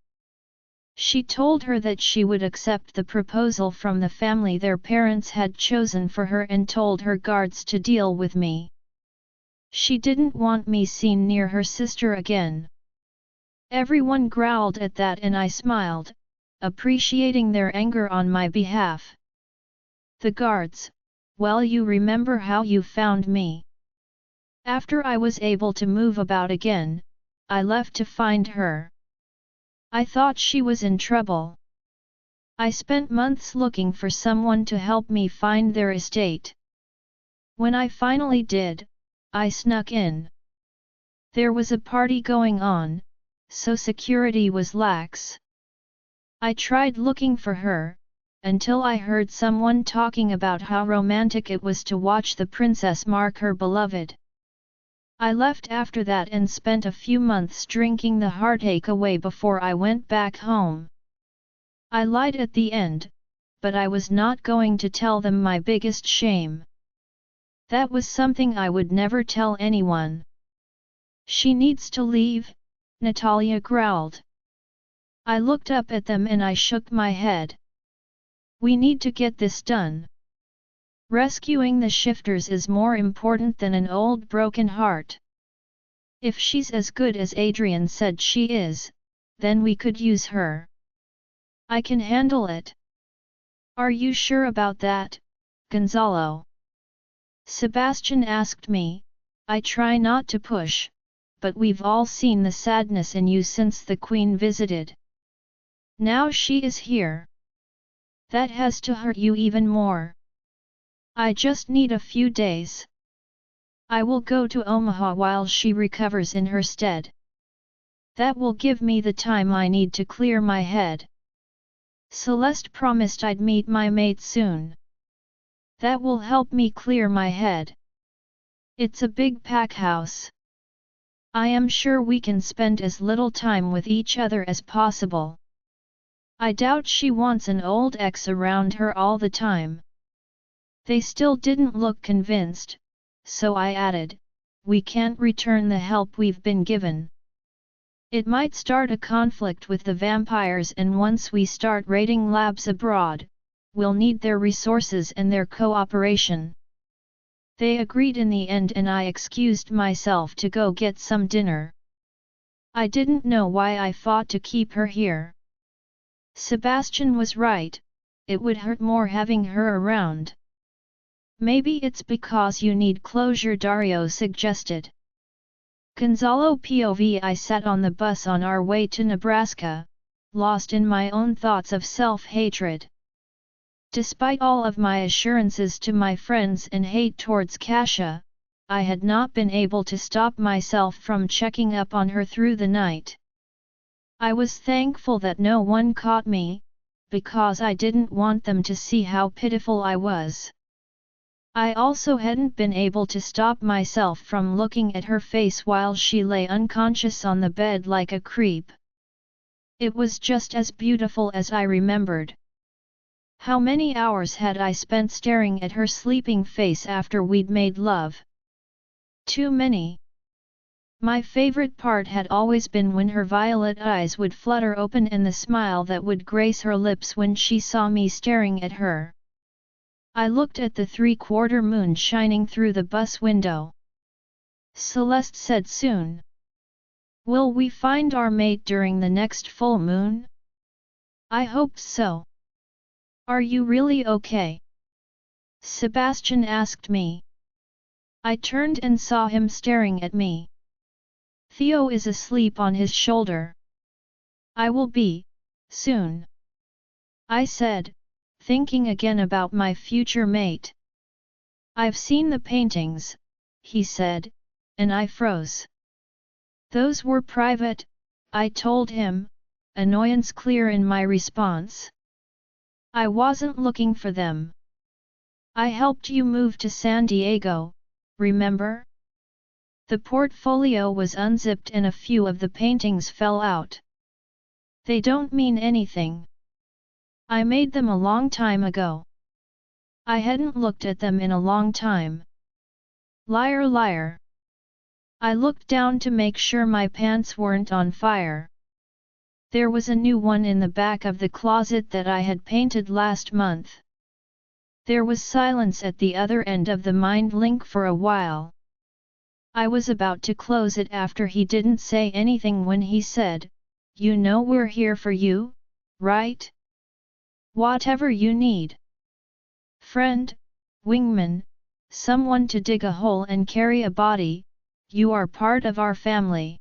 A: She told her that she would accept the proposal from the family their parents had chosen for her and told her guards to deal with me. She didn't want me seen near her sister again. Everyone growled at that and I smiled, appreciating their anger on my behalf. The guards, well, you remember how you found me. After I was able to move about again, I left to find her. I thought she was in trouble. I spent months looking for someone to help me find their estate. When I finally did, I snuck in. There was a party going on, so security was lax. I tried looking for her, until I heard someone talking about how romantic it was to watch the princess mark her beloved. I left after that and spent a few months drinking the heartache away before I went back home. I lied at the end, but I was not going to tell them my biggest shame. That was something I would never tell anyone. She needs to leave, Natalia growled. I looked up at them and I shook my head. We need to get this done. Rescuing the shifters is more important than an old broken heart. If she's as good as Adrian said she is, then we could use her. I can handle it. Are you sure about that, Gonzalo? Sebastian asked me. I try not to push, but we've all seen the sadness in you since the Queen visited. Now she is here. That has to hurt you even more. I just need a few days. I will go to Omaha while she recovers in her stead. That will give me the time I need to clear my head. Celeste promised I'd meet my mate soon. That will help me clear my head. It's a big pack house. I am sure we can spend as little time with each other as possible. I doubt she wants an old ex around her all the time. They still didn't look convinced, so I added, we can't return the help we've been given. It might start a conflict with the vampires and once we start raiding labs abroad, we'll need their resources and their cooperation. They agreed in the end and I excused myself to go get some dinner. I didn't know why I fought to keep her here. Sebastian was right, it would hurt more having her around. Maybe it's because you need closure, Dario suggested. Gonzalo POV. I sat on the bus on our way to Nebraska, lost in my own thoughts of self-hatred. Despite all of my assurances to my friends and hate towards Casha, I had not been able to stop myself from checking up on her through the night. I was thankful that no one caught me, because I didn't want them to see how pitiful I was. I also hadn't been able to stop myself from looking at her face while she lay unconscious on the bed like a creep. It was just as beautiful as I remembered. How many hours had I spent staring at her sleeping face after we'd made love? Too many. My favorite part had always been when her violet eyes would flutter open and the smile that would grace her lips when she saw me staring at her. I looked at the three-quarter moon shining through the bus window. Celeste said soon. Will we find our mate during the next full moon? I hope so. Are you really okay? Sebastian asked me. I turned and saw him staring at me. Theo is asleep on his shoulder. I will be, soon. I said, thinking again about my future mate. I've seen the paintings, he said, and I froze. Those were private, I told him, annoyance clear in my response. I wasn't looking for them. I helped you move to San Diego, remember? The portfolio was unzipped and a few of the paintings fell out. They don't mean anything. I made them a long time ago. I hadn't looked at them in a long time. Liar, liar. I looked down to make sure my pants weren't on fire. There was a new one in the back of the closet that I had painted last month. There was silence at the other end of the mind link for a while. I was about to close it after he didn't say anything when he said, "You know we're here for you, right? Whatever you need. Friend, wingman, someone to dig a hole and carry a body, you are part of our family.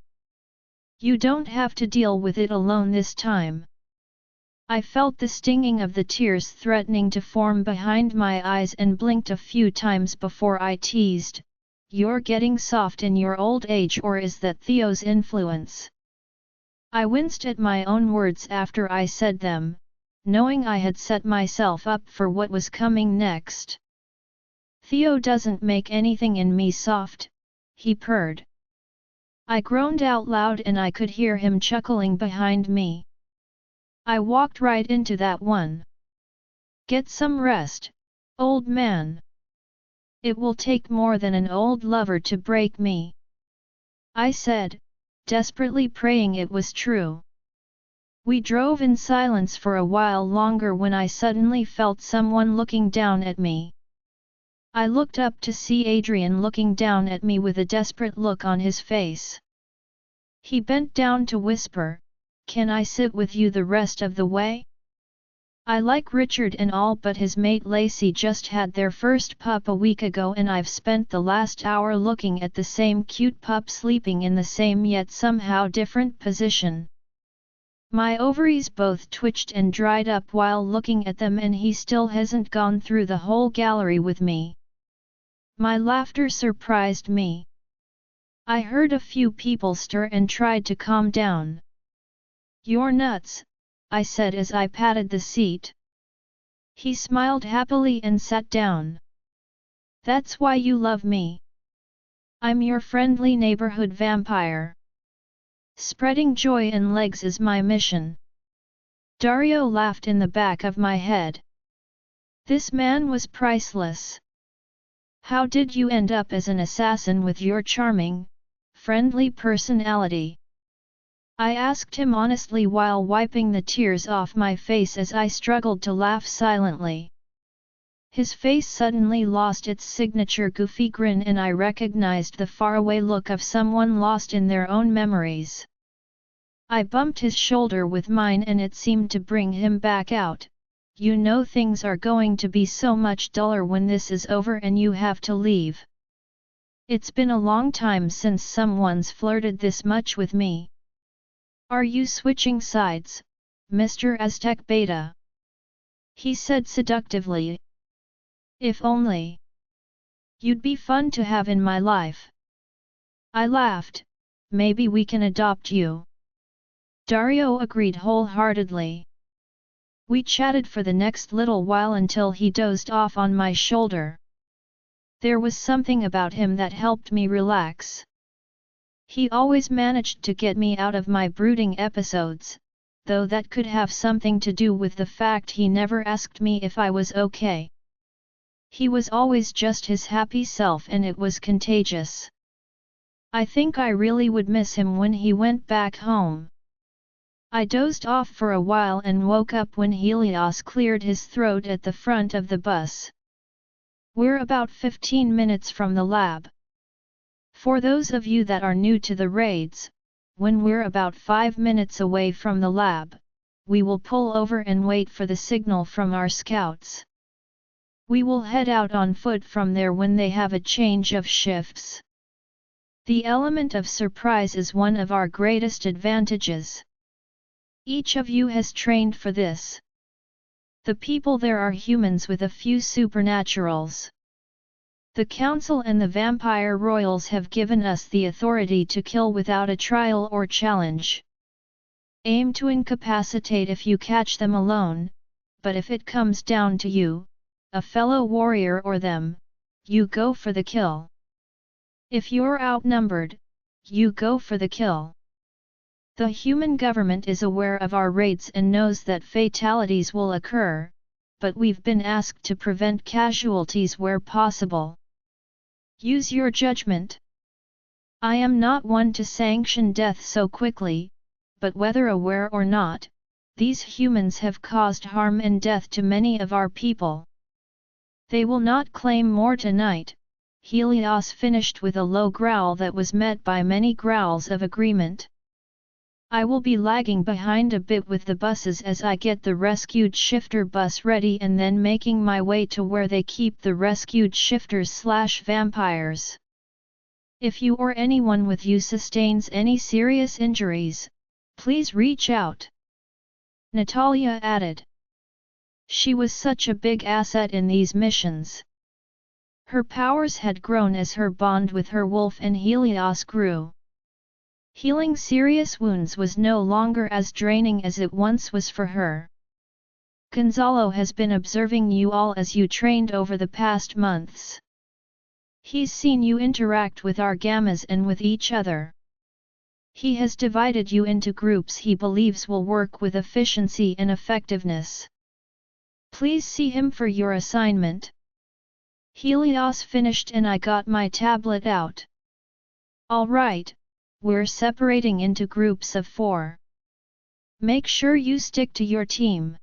A: You don't have to deal with it alone this time." I felt the stinging of the tears threatening to form behind my eyes and blinked a few times before I teased, "You're getting soft in your old age, or is that Theo's influence?" I winced at my own words after I said them, knowing I had set myself up for what was coming next. "Theo doesn't make anything in me soft," he purred. I groaned out loud and I could hear him chuckling behind me. I walked right into that one. "Get some rest, old man. It will take more than an old lover to break me," I said, desperately praying it was true. We drove in silence for a while longer when I suddenly felt someone looking down at me. I looked up to see Adrian looking down at me with a desperate look on his face. He bent down to whisper, "Can I sit with you the rest of the way? I like Richard and all, but his mate Lacey just had their first pup a week ago and I've spent the last hour looking at the same cute pup sleeping in the same yet somehow different position." My ovaries both twitched and dried up while looking at them, and he still hasn't gone through the whole gallery with me. My laughter surprised me. I heard a few people stir and tried to calm down. "You're nuts," I said as I patted the seat. He smiled happily and sat down. "That's why you love me. I'm your friendly neighborhood vampire. Spreading joy and legs is my mission." Dario laughed in the back of my head. This man was priceless. "How did you end up as an assassin with your charming, friendly personality?" I asked him honestly while wiping the tears off my face as I struggled to laugh silently. His face suddenly lost its signature goofy grin and I recognized the faraway look of someone lost in their own memories. I bumped his shoulder with mine and it seemed to bring him back out. "You know things are going to be so much duller when this is over and you have to leave. It's been a long time since someone's flirted this much with me. Are you switching sides, Mr. Aztec Beta?" he said seductively. "If only. You'd be fun to have in my life. I laughed. Maybe we can adopt you. Dario agreed wholeheartedly. We chatted for the next little while until he dozed off on my shoulder. There was something about him that helped me relax. He always managed to get me out of my brooding episodes, though that could have something to do with the fact he never asked me if I was okay. He was always just his happy self and it was contagious. I think I really would miss him when he went back home. I dozed off for a while and woke up when Helios cleared his throat at the front of the bus. We're about 15 minutes from the lab. For those of you that are new to the raids, when we're about 5 minutes away from the lab, we will pull over and wait for the signal from our scouts. We will head out on foot from there when they have a change of shifts. The element of surprise is one of our greatest advantages. Each of you has trained for this. The people there are humans with a few supernaturals. The Council and the Vampire Royals have given us the authority to kill without a trial or challenge. Aim to incapacitate if you catch them alone, but if it comes down to you, a fellow warrior or them, you go for the kill. If you're outnumbered, you go for the kill. The human government is aware of our raids and knows that fatalities will occur, but we've been asked to prevent casualties where possible. Use your judgment. I am not one to sanction death so quickly, but whether aware or not, these humans have caused harm and death to many of our people. They will not claim more tonight. Helios finished with a low growl that was met by many growls of agreement. I will be lagging behind a bit with the buses as I get the rescued shifter bus ready and then making my way to where they keep the rescued shifters/vampires. If you or anyone with you sustains any serious injuries, please reach out. Natalia added. She was such a big asset in these missions. Her powers had grown as her bond with her wolf and Helios grew. Healing serious wounds was no longer as draining as it once was for her. Gonzalo has been observing you all as you trained over the past months. He's seen you interact with our gammas and with each other. He has divided you into groups he believes will work with efficiency and effectiveness. Please see him for your assignment. Helios finished and I got my tablet out. All right. We're separating into groups of 4. Make sure you stick to your team.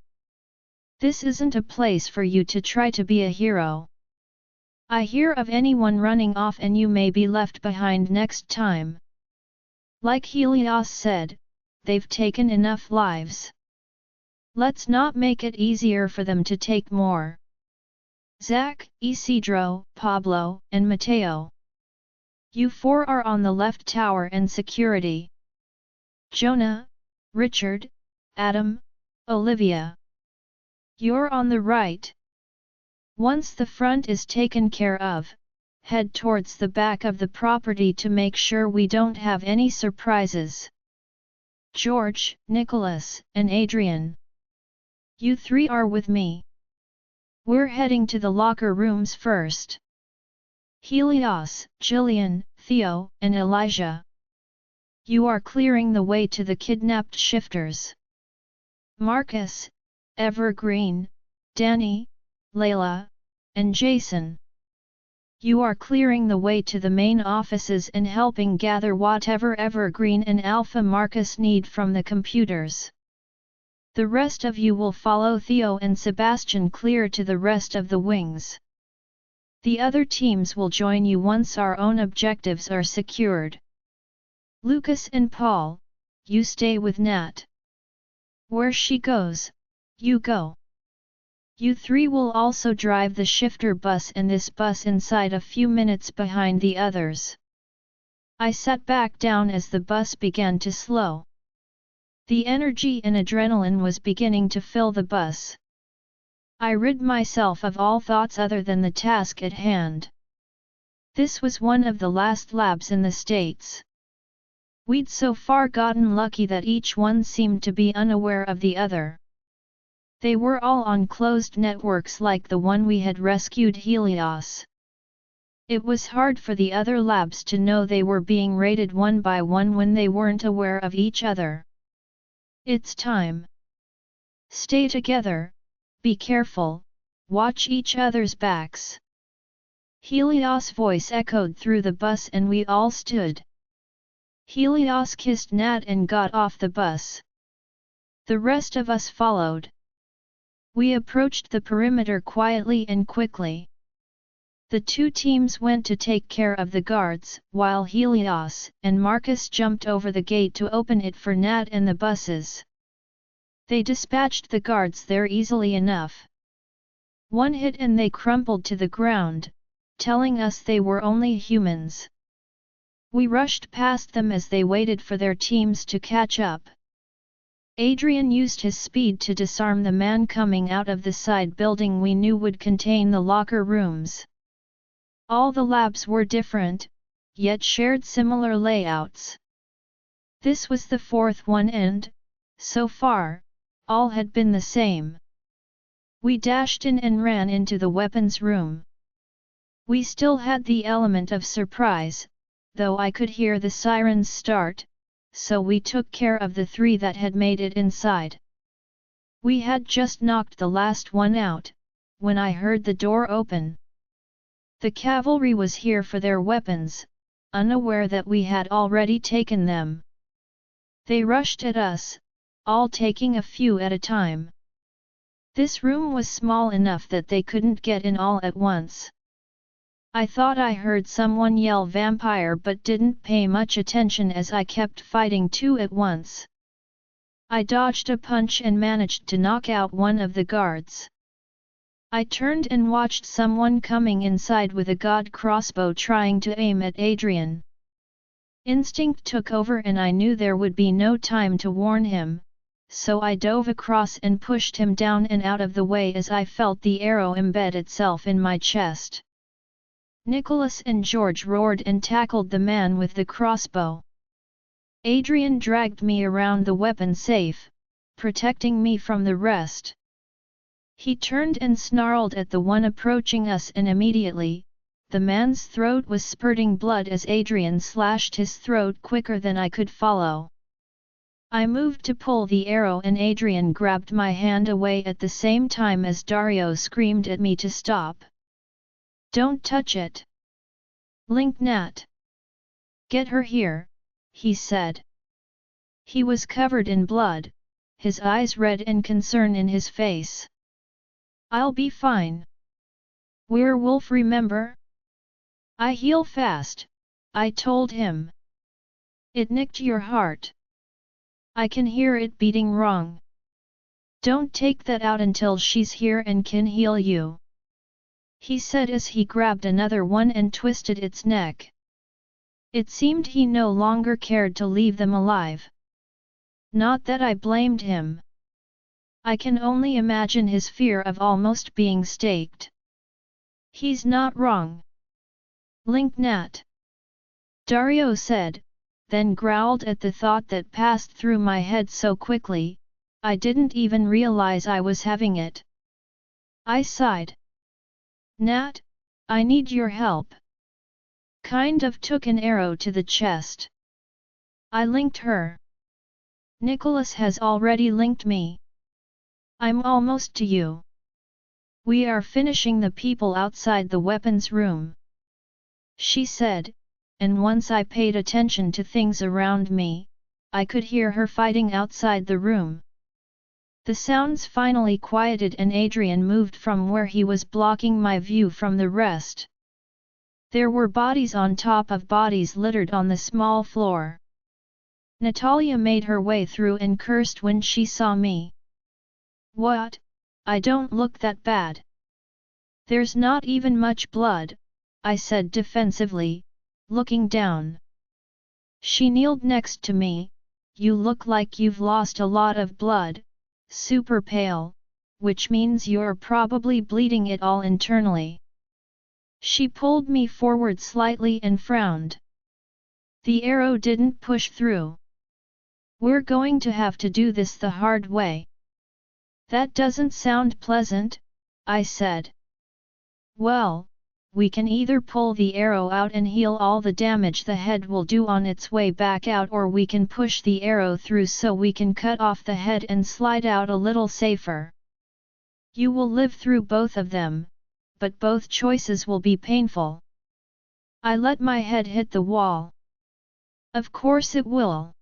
A: This isn't a place for you to try to be a hero. I hear of anyone running off and you may be left behind next time. Like Helios said, they've taken enough lives. Let's not make it easier for them to take more. Zach, Isidro, Pablo, and Mateo. You 4 are on the left tower and security. Jonah, Richard, Adam, Olivia. You're on the right. Once the front is taken care of, head towards the back of the property to make sure we don't have any surprises. George, Nicholas, and Adrian. You 3 are with me. We're heading to the locker rooms first. Helios, Jillian, Theo, and Elijah. You are clearing the way to the kidnapped shifters. Marcus, Evergreen, Danny, Layla, and Jason. You are clearing the way to the main offices and helping gather whatever Evergreen and Alpha Marcus need from the computers. The rest of you will follow Theo and Sebastian clear to the rest of the wings. The other teams will join you once our own objectives are secured. Lucas and Paul, you stay with Nat. Where she goes, you go. You 3 will also drive the shifter bus and this bus inside a few minutes behind the others. I sat back down as the bus began to slow. The energy and adrenaline was beginning to fill the bus. I rid myself of all thoughts other than the task at hand. This was one of the last labs in the States. We'd so far gotten lucky that each one seemed to be unaware of the other. They were all on closed networks like the one we had rescued Helios. It was hard for the other labs to know they were being raided one by one when they weren't aware of each other. It's time. Stay together, be careful, watch each other's backs. Helios' voice echoed through the bus and we all stood. Helios kissed Nat and got off the bus. The rest of us followed. We approached the perimeter quietly and quickly. The two teams went to take care of the guards, while Helios and Marcus jumped over the gate to open it for Nat and the buses. They dispatched the guards there easily enough. One hit and they crumpled to the ground, telling us they were only humans. We rushed past them as they waited for their teams to catch up. Adrian used his speed to disarm the man coming out of the side building we knew would contain the locker rooms. All the labs were different, yet shared similar layouts. This was the fourth one and, so far, all had been the same. We dashed in and ran into the weapons room. We still had the element of surprise, though I could hear the sirens start, so we took care of the three that had made it inside. We had just knocked the last one out, when I heard the door open. The cavalry was here for their weapons, unaware that we had already taken them. They rushed at us, all taking a few at a time. This room was small enough that they couldn't get in all at once. I thought I heard someone yell vampire but didn't pay much attention as I kept fighting two at once. I dodged a punch and managed to knock out one of the guards. I turned and watched someone coming inside with a god crossbow trying to aim at Adrian. Instinct took over and I knew there would be no time to warn him, so I dove across and pushed him down and out of the way as I felt the arrow embed itself in my chest. Nicholas and George roared and tackled the man with the crossbow. Adrian dragged me around the weapon safe, protecting me from the rest. He turned and snarled at the one approaching us and immediately, the man's throat was spurting blood as Adrian slashed his throat quicker than I could follow. I moved to pull the arrow and Adrian grabbed my hand away at the same time as Dario screamed at me to stop. "Don't touch it! Link Nat! Get her here," he said. He was covered in blood, his eyes red and concern in his face. "I'll be fine. Werewolf, remember? I heal fast," I told him. "It nicked your heart. I can hear it beating wrong. Don't take that out until she's here and can heal you," he said as he grabbed another one and twisted its neck. It seemed he no longer cared to leave them alive. Not that I blamed him. I can only imagine his fear of almost being staked. He's not wrong. "Link Nat," Dario said, then growled at the thought that passed through my head so quickly, I didn't even realize I was having it. I sighed. "Nat, I need your help." Kind of took an arrow to the chest. "I linked her. Nicholas has already linked me. I'm almost to you. We are finishing the people outside the weapons room," she said, and once I paid attention to things around me, I could hear her fighting outside the room. The sounds finally quieted and Adrian moved from where he was blocking my view from the rest. There were bodies on top of bodies littered on the small floor. Natalia made her way through and cursed when she saw me. "What? I don't look that bad." "There's not even much blood," I said defensively, looking down. She kneeled next to me. "You look like you've lost a lot of blood, super pale, which means you're probably bleeding it all internally." She pulled me forward slightly and frowned. The arrow didn't push through. We're going to have to do this the hard way. That doesn't sound pleasant, I said. Well, we can either pull the arrow out and heal all the damage the head will do on its way back out, or we can push the arrow through so we can cut off the head and slide out a little safer. You will live through both of them, but both choices will be painful. I let my head hit the wall. Of course it will.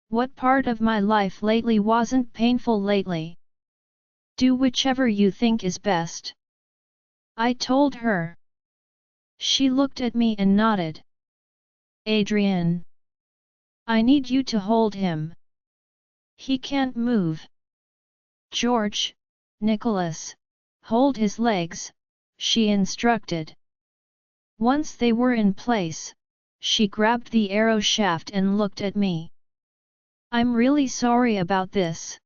A: What part of my life lately wasn't painful lately? Do whichever you think is best, I told her. She looked at me and nodded. Adrian, I need you to hold him. He can't move. George, Nicholas, hold his legs, she instructed. Once they were in place, she grabbed the arrow shaft and looked at me. I'm really sorry about this.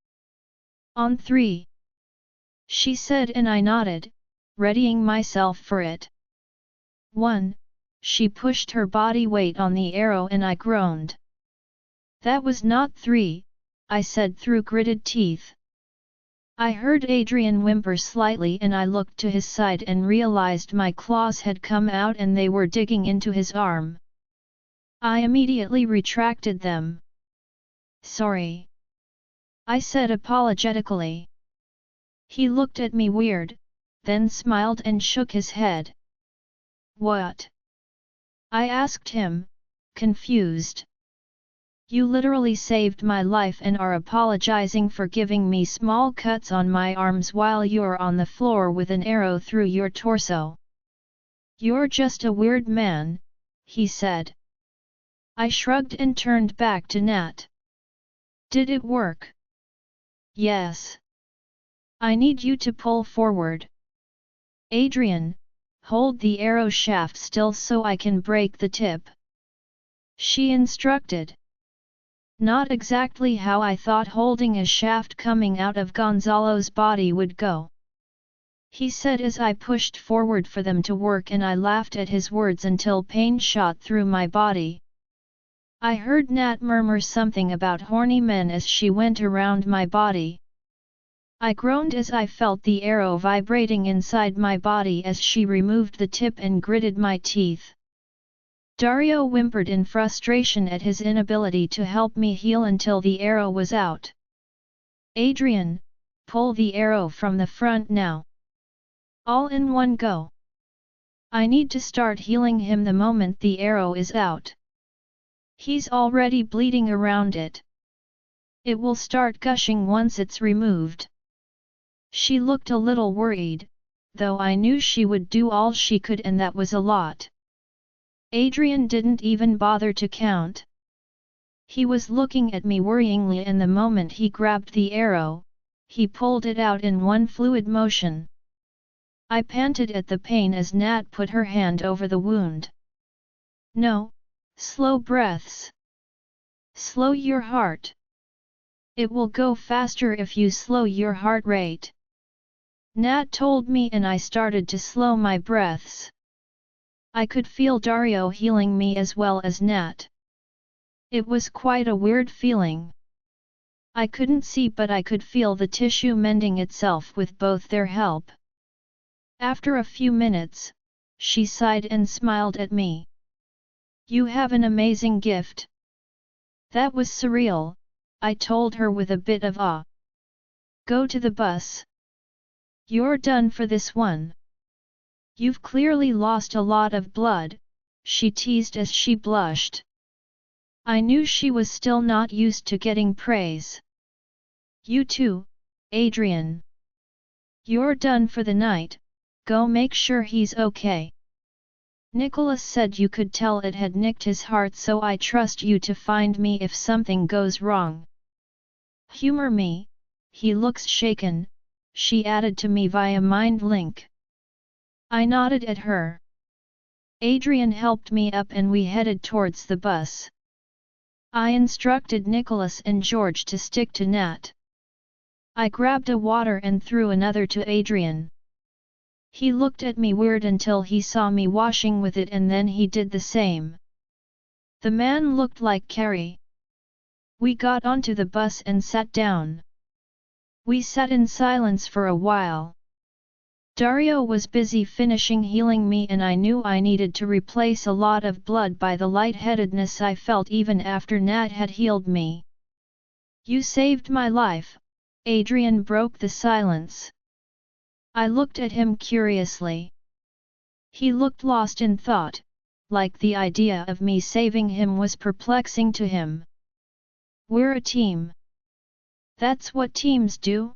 A: On 3. She said, and I nodded, readying myself for it. 1. She pushed her body weight on the arrow and I groaned. That was not 3, I said through gritted teeth. I heard Adrian whimper slightly and I looked to his side and realized my claws had come out and they were digging into his arm. I immediately retracted them. Sorry, I said apologetically. He looked at me weird, then smiled and shook his head. What? I asked him, confused. You literally saved my life and are apologizing for giving me small cuts on my arms while you're on the floor with an arrow through your torso. You're just a weird man, he said. I shrugged and turned back to Nat. Did it work? Yes. I need you to pull forward. Adrian, hold the arrow shaft still so I can break the tip, she instructed. Not exactly how I thought holding a shaft coming out of Gonzalo's body would go, he said as I pushed forward for them to work, and I laughed at his words until pain shot through my body. I heard Nat murmur something about horny men as she went around my body. I groaned as I felt the arrow vibrating inside my body as she removed the tip and gritted my teeth. Dario whimpered in frustration at his inability to help me heal until the arrow was out. Adrian, pull the arrow from the front now. All in one go. I need to start healing him the moment the arrow is out. He's already bleeding around it. It will start gushing once it's removed. She looked a little worried, though I knew she would do all she could, and that was a lot. Adrian didn't even bother to count. He was looking at me worryingly, and the moment he grabbed the arrow, he pulled it out in one fluid motion. I panted at the pain as Nat put her hand over the wound. No, slow breaths. Slow your heart. It will go faster if you slow your heart rate. Nat told me, and I started to slow my breaths. I could feel Dario healing me as well as Nat. It was quite a weird feeling. I couldn't see, but I could feel the tissue mending itself with both their help. After a few minutes, she sighed and smiled at me. You have an amazing gift. That was surreal, I told her with a bit of awe. Go to the bus. You're done for this one. You've clearly lost a lot of blood, she teased as she blushed. I knew she was still not used to getting praise. You too, Adrian. You're done for the night, go make sure he's okay. Nicholas said you could tell it had nicked his heart, so I trust you to find me if something goes wrong. Humor me, he looks shaken, she added to me via mind link. I nodded at her. Adrian helped me up and we headed towards the bus. I instructed Nicholas and George to stick to Nat. I grabbed a water and threw another to Adrian. He looked at me weird until he saw me washing with it and then he did the same. The man looked like Carrie. We got onto the bus and sat down. We sat in silence for a while. Dario was busy finishing healing me and I knew I needed to replace a lot of blood by the lightheadedness I felt even after Nat had healed me. You saved my life, Adrian broke the silence. I looked at him curiously. He looked lost in thought, like the idea of me saving him was perplexing to him. We're a team. That's what teams do.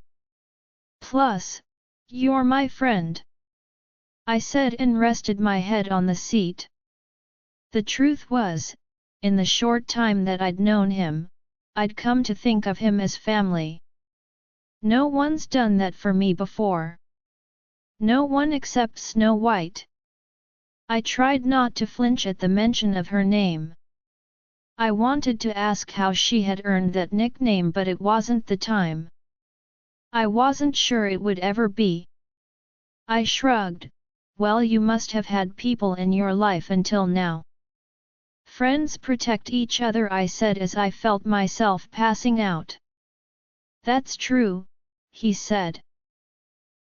A: Plus, you're my friend. I said and rested my head on the seat. The truth was, in the short time that I'd known him, I'd come to think of him as family. No one's done that for me before. No one except Snow White. I tried not to flinch at the mention of her name. I wanted to ask how she had earned that nickname but it wasn't the time. I wasn't sure it would ever be. I shrugged. Well, you must have had people in your life until now. Friends protect each other, I said as I felt myself passing out. That's true, he said.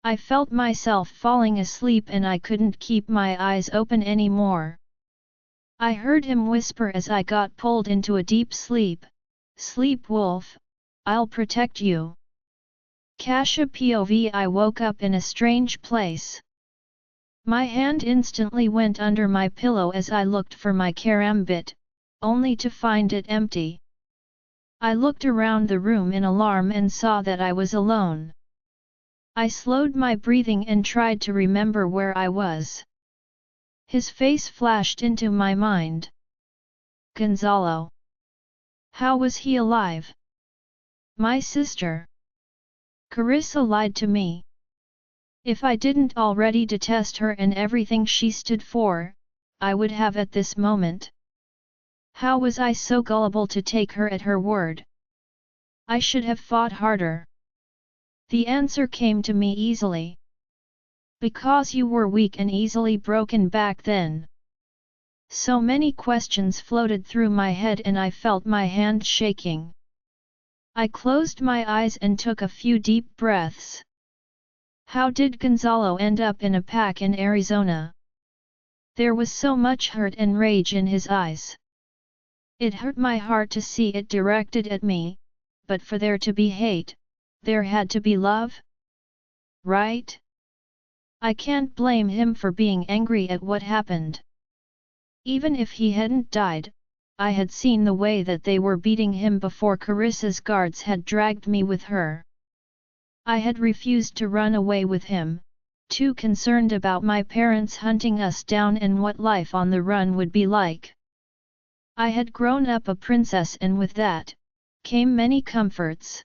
A: I felt myself falling asleep and I couldn't keep my eyes open anymore. I heard him whisper as I got pulled into a deep sleep. Sleep, wolf. I'll protect you. Casha POV. I woke up in a strange place. My hand instantly went under my pillow as I looked for my karambit, only to find it empty. I looked around the room in alarm and saw that I was alone. I slowed my breathing and tried to remember where I was. His face flashed into my mind. Gonzalo. How was he alive? My sister. Carissa lied to me. If I didn't already detest her and everything she stood for, I would have at this moment. How was I so gullible to take her at her word? I should have fought harder. The answer came to me easily. Because you were weak and easily broken back then. So many questions floated through my head and I felt my hand shaking. I closed my eyes and took a few deep breaths. How did Gonzalo end up in a pack in Arizona? There was so much hurt and rage in his eyes. It hurt my heart to see it directed at me, but for there to be hate, there had to be love? Right? I can't blame him for being angry at what happened. Even if he hadn't died, I had seen the way that they were beating him before Carissa's guards had dragged me with her. I had refused to run away with him, too concerned about my parents hunting us down and what life on the run would be like. I had grown up a princess and with that, came many comforts.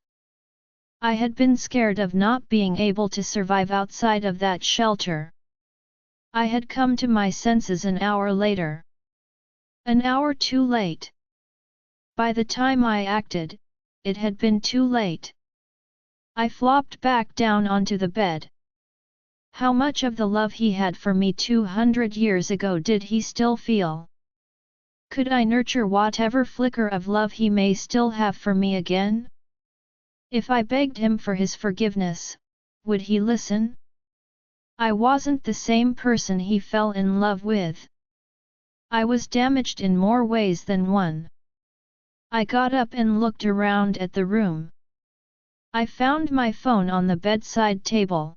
A: I had been scared of not being able to survive outside of that shelter. I had come to my senses an hour later. An hour too late. By the time I acted, it had been too late. I flopped back down onto the bed. How much of the love he had for me 200 years ago did he still feel? Could I nurture whatever flicker of love he may still have for me again? If I begged him for his forgiveness, would he listen? I wasn't the same person he fell in love with. I was damaged in more ways than one. I got up and looked around at the room. I found my phone on the bedside table.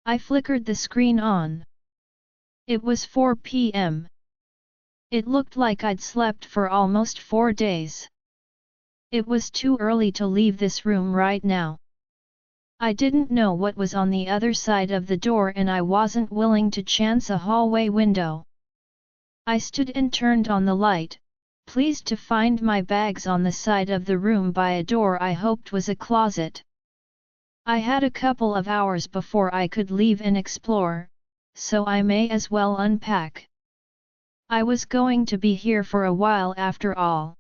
A: I flickered the screen on. It was 4 p.m. It looked like I'd slept for almost 4 days. It was too early to leave this room right now. I didn't know what was on the other side of the door and I wasn't willing to chance a hallway window. I stood and turned on the light, pleased to find my bags on the side of the room by a door I hoped was a closet. I had a couple of hours before I could leave and explore, so I may as well unpack. I was going to be here for a while after all.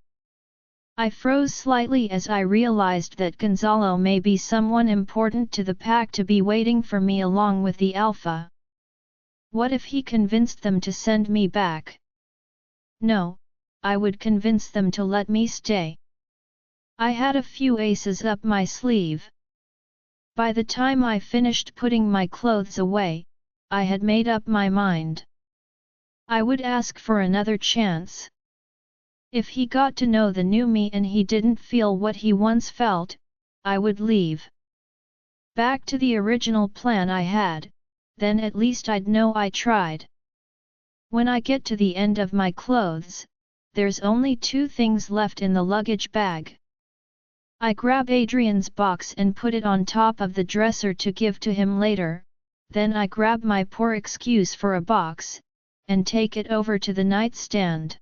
A: I froze slightly as I realized that Gonzalo may be someone important to the pack to be waiting for me along with the Alpha. What if he convinced them to send me back? No, I would convince them to let me stay. I had a few aces up my sleeve. By the time I finished putting my clothes away, I had made up my mind. I would ask for another chance. If he got to know the new me and he didn't feel what he once felt, I would leave. Back to the original plan I had, then at least I'd know I tried. When I get to the end of my clothes, there's only 2 things left in the luggage bag. I grab Adrian's box and put it on top of the dresser to give to him later, then I grab my poor excuse for a box, and take it over to the nightstand.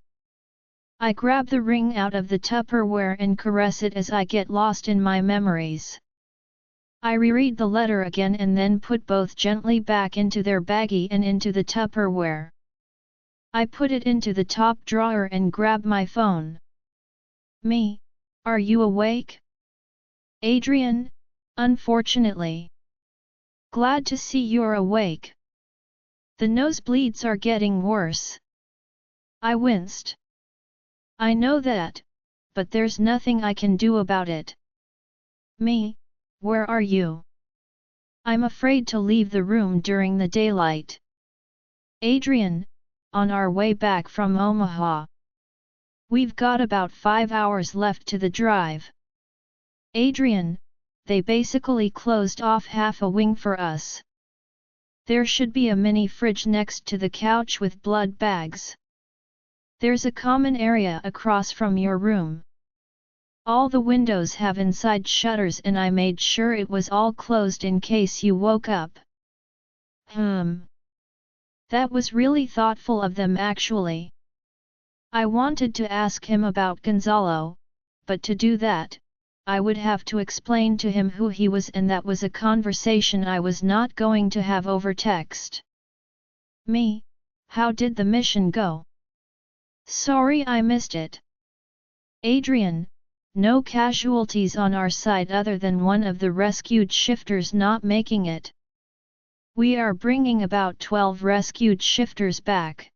A: I grab the ring out of the Tupperware and caress it as I get lost in my memories. I reread the letter again and then put both gently back into their baggie and into the Tupperware. I put it into the top drawer and grab my phone. Me, are you awake? Adrian, unfortunately. Glad to see you're awake. The nosebleeds are getting worse. I winced. I know that, but there's nothing I can do about it. Me, where are you? I'm afraid to leave the room during the daylight. Adrian, on our way back from Omaha. We've got about 5 hours left to the drive. Adrian, they basically closed off half a wing for us. There should be a mini fridge next to the couch with blood bags. There's a common area across from your room. All the windows have inside shutters and I made sure it was all closed in case you woke up. That was really thoughtful of them actually. I wanted to ask him about Gonzalo, but to do that, I would have to explain to him who he was and that was a conversation I was not going to have over text. Me, how did the mission go? Sorry I missed it. Adrian, no casualties on our side other than one of the rescued shifters not making it. We are bringing about 12 rescued shifters back.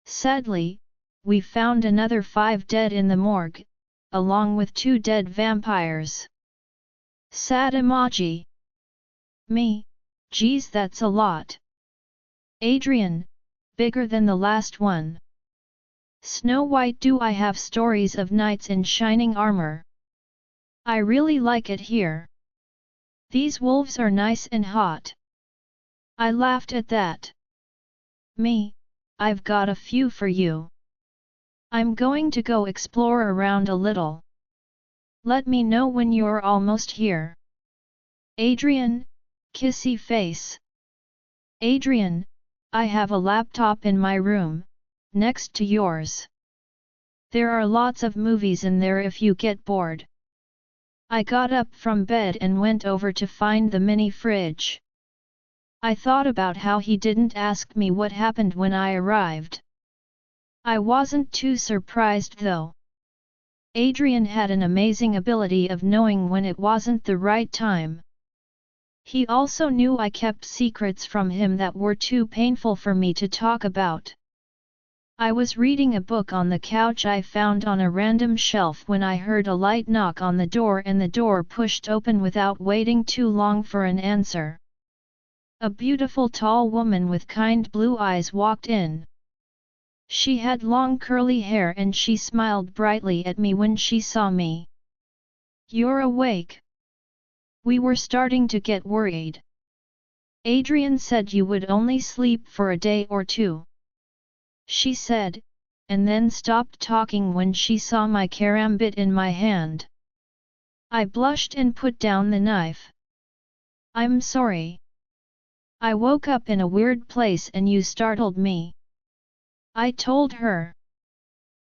A: Sadly, we found another 5 dead in the morgue, along with 2 dead vampires. Sad emoji. Me, geez, that's a lot. Adrian, bigger than the last one. Snow White, do I have stories of knights in shining armor? I really like it here. These wolves are nice and hot. I laughed at that. Me, I've got a few for you. I'm going to go explore around a little. Let me know when you're almost here. Adrian, kissy face. Adrian, I have a laptop in my room, next to yours. There are lots of movies in there if you get bored. I got up from bed and went over to find the mini fridge. I thought about how he didn't ask me what happened when I arrived. I wasn't too surprised though. Adrian had an amazing ability of knowing when it wasn't the right time. He also knew I kept secrets from him that were too painful for me to talk about. I was reading a book on the couch I found on a random shelf when I heard a light knock on the door and the door pushed open without waiting too long for an answer. A beautiful tall woman with kind blue eyes walked in. She had long curly hair and she smiled brightly at me when she saw me. You're awake? We were starting to get worried. Adrian said you would only sleep for a day or 2. She said, and then stopped talking when she saw my karambit in my hand. I blushed and put down the knife. I'm sorry. I woke up in a weird place and you startled me. I told her.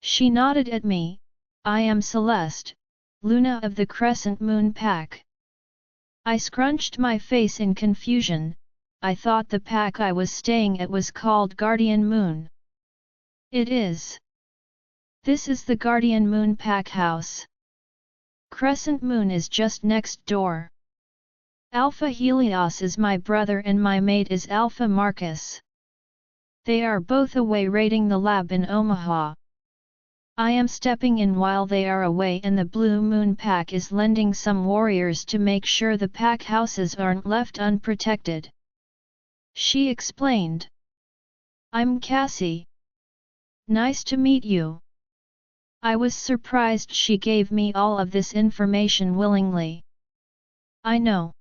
A: She nodded at me. I am Celeste, Luna of the Crescent Moon Pack. I scrunched my face in confusion. I thought the pack I was staying at was called Guardian Moon. It is. This is the Guardian Moon Pack house. Crescent Moon is just next door. Alpha Helios is my brother and my mate is Alpha Marcus. They are both away raiding the lab in Omaha. I am stepping in while they are away, and the Blue Moon Pack is lending some warriors to make sure the pack houses aren't left unprotected. She explained. I'm Cassie. Nice to meet you. I was surprised she gave me all of this information willingly. I know.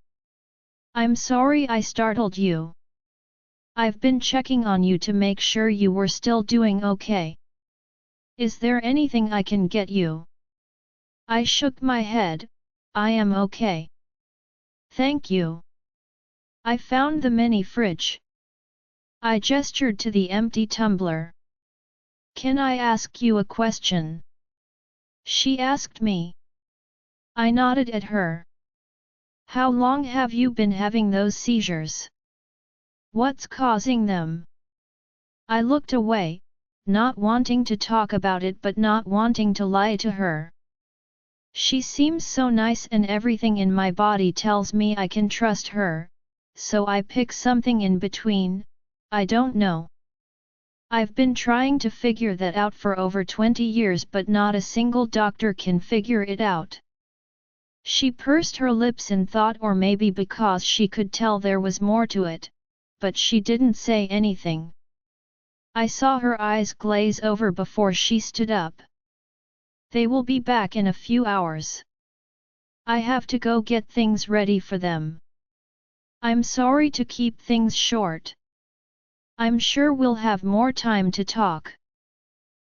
A: I'm sorry I startled you. I've been checking on you to make sure you were still doing okay. Is there anything I can get you? I shook my head. I am okay. Thank you. I found the mini fridge. I gestured to the empty tumbler. Can I ask you a question? She asked me. I nodded at her. How long have you been having those seizures? What's causing them? I looked away, not wanting to talk about it but not wanting to lie to her. She seems so nice and everything in my body tells me I can trust her, so I pick something in between. I don't know. I've been trying to figure that out for over 20 years but not a single doctor can figure it out. She pursed her lips in thought, or maybe because she could tell there was more to it, but she didn't say anything. I saw her eyes glaze over before she stood up. They will be back in a few hours. I have to go get things ready for them. I'm sorry to keep things short. I'm sure we'll have more time to talk.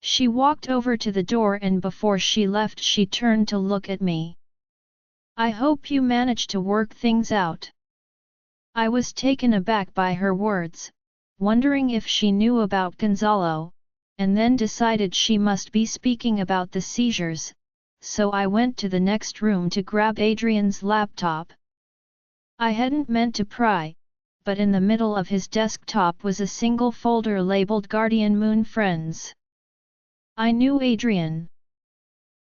A: She walked over to the door, and before she left she turned to look at me. I hope you managed to work things out. I was taken aback by her words, wondering if she knew about Gonzalo, and then decided she must be speaking about the seizures, so I went to the next room to grab Adrian's laptop. I hadn't meant to pry, but in the middle of his desktop was a single folder labeled Guardian Moon Friends. I knew Adrian.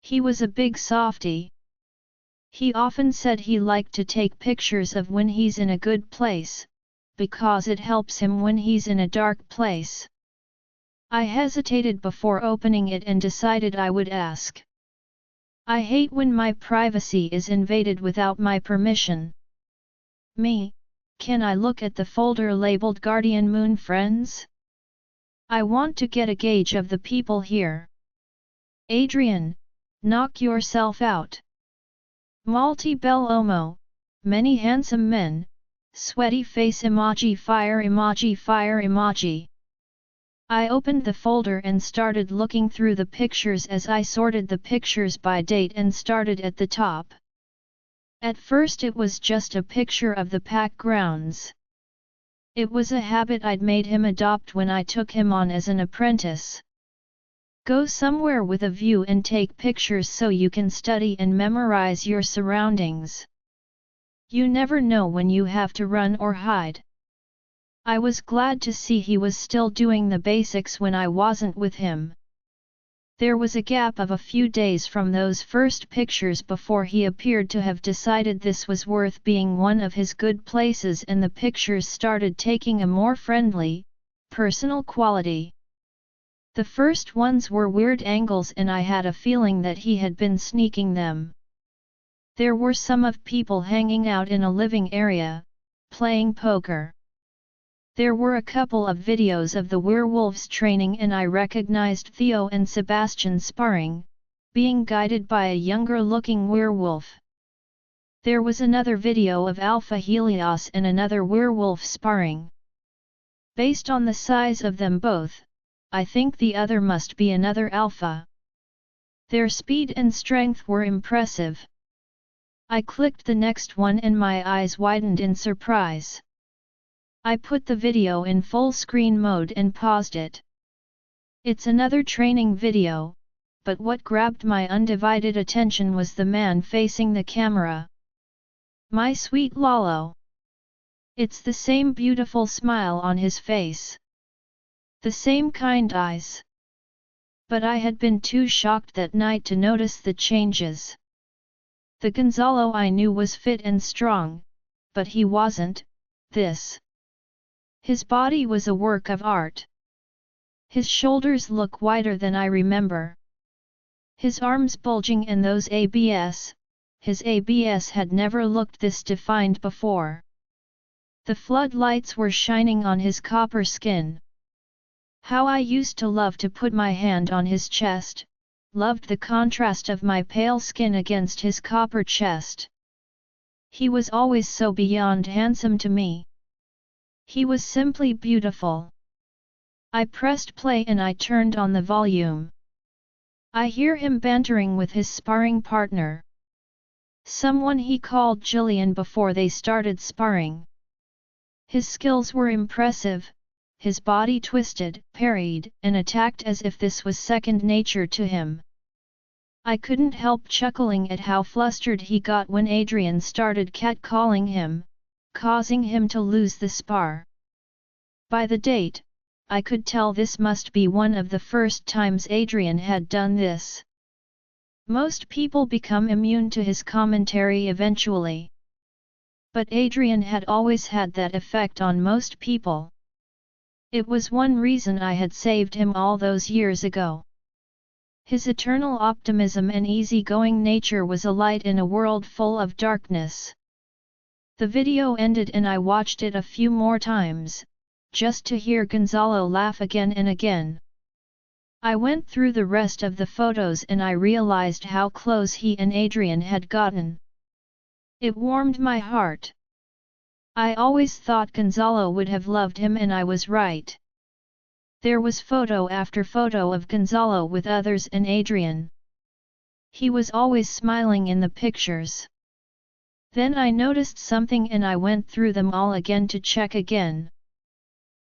A: He was a big softy. He often said he liked to take pictures of when he's in a good place, because it helps him when he's in a dark place. I hesitated before opening it and decided I would ask. I hate when my privacy is invaded without my permission. Me, can I look at the folder labeled Guardian Moon Friends? I want to get a gauge of the people here. Adrian, knock yourself out. Molti bell'uomo, many handsome men, sweaty face emoji fire emoji fire emoji. I opened the folder and started looking through the pictures as I sorted the pictures by date and started at the top. At first it was just a picture of the pack grounds. It was a habit I'd made him adopt when I took him on as an apprentice. Go somewhere with a view and take pictures so you can study and memorize your surroundings. You never know when you have to run or hide. I was glad to see he was still doing the basics when I wasn't with him. There was a gap of a few days from those first pictures before he appeared to have decided this was worth being one of his good places, and the pictures started taking a more friendly, personal quality. The first ones were weird angles and I had a feeling that he had been sneaking them. There were some of people hanging out in a living area, playing poker. There were a couple of videos of the werewolves training and I recognized Theo and Sebastian sparring, being guided by a younger-looking werewolf. There was another video of Alpha Helios and another werewolf sparring. Based on the size of them both, I think the other must be another alpha. Their speed and strength were impressive. I clicked the next one and my eyes widened in surprise. I put the video in full screen mode and paused it. It's another training video, but what grabbed my undivided attention was the man facing the camera. My sweet Lalo. It's the same beautiful smile on his face. The same kind eyes. But I had been too shocked that night to notice the changes. The Gonzalo I knew was fit and strong, but he wasn't this. His body was a work of art. His shoulders look wider than I remember. His arms bulging and those abs, his abs had never looked this defined before. The floodlights were shining on his copper skin. How I used to love to put my hand on his chest, loved the contrast of my pale skin against his copper chest. He was always so beyond handsome to me. He was simply beautiful. I pressed play and I turned on the volume. I hear him bantering with his sparring partner. Someone he called Jillian before they started sparring. His skills were impressive, his body twisted, parried, and attacked as if this was second nature to him. I couldn't help chuckling at how flustered he got when Adrian started catcalling him, causing him to lose the spar. By the date, I could tell this must be one of the first times Adrian had done this. Most people become immune to his commentary eventually. But Adrian had always had that effect on most people. It was one reason I had saved him all those years ago. His eternal optimism and easygoing nature was a light in a world full of darkness. The video ended and I watched it a few more times, just to hear Gonzalo laugh again and again. I went through the rest of the photos and I realized how close he and Adrian had gotten. It warmed my heart. I always thought Gonzalo would have loved him and I was right. There was photo after photo of Gonzalo with others and Adrian. He was always smiling in the pictures. Then I noticed something and I went through them all again to check again.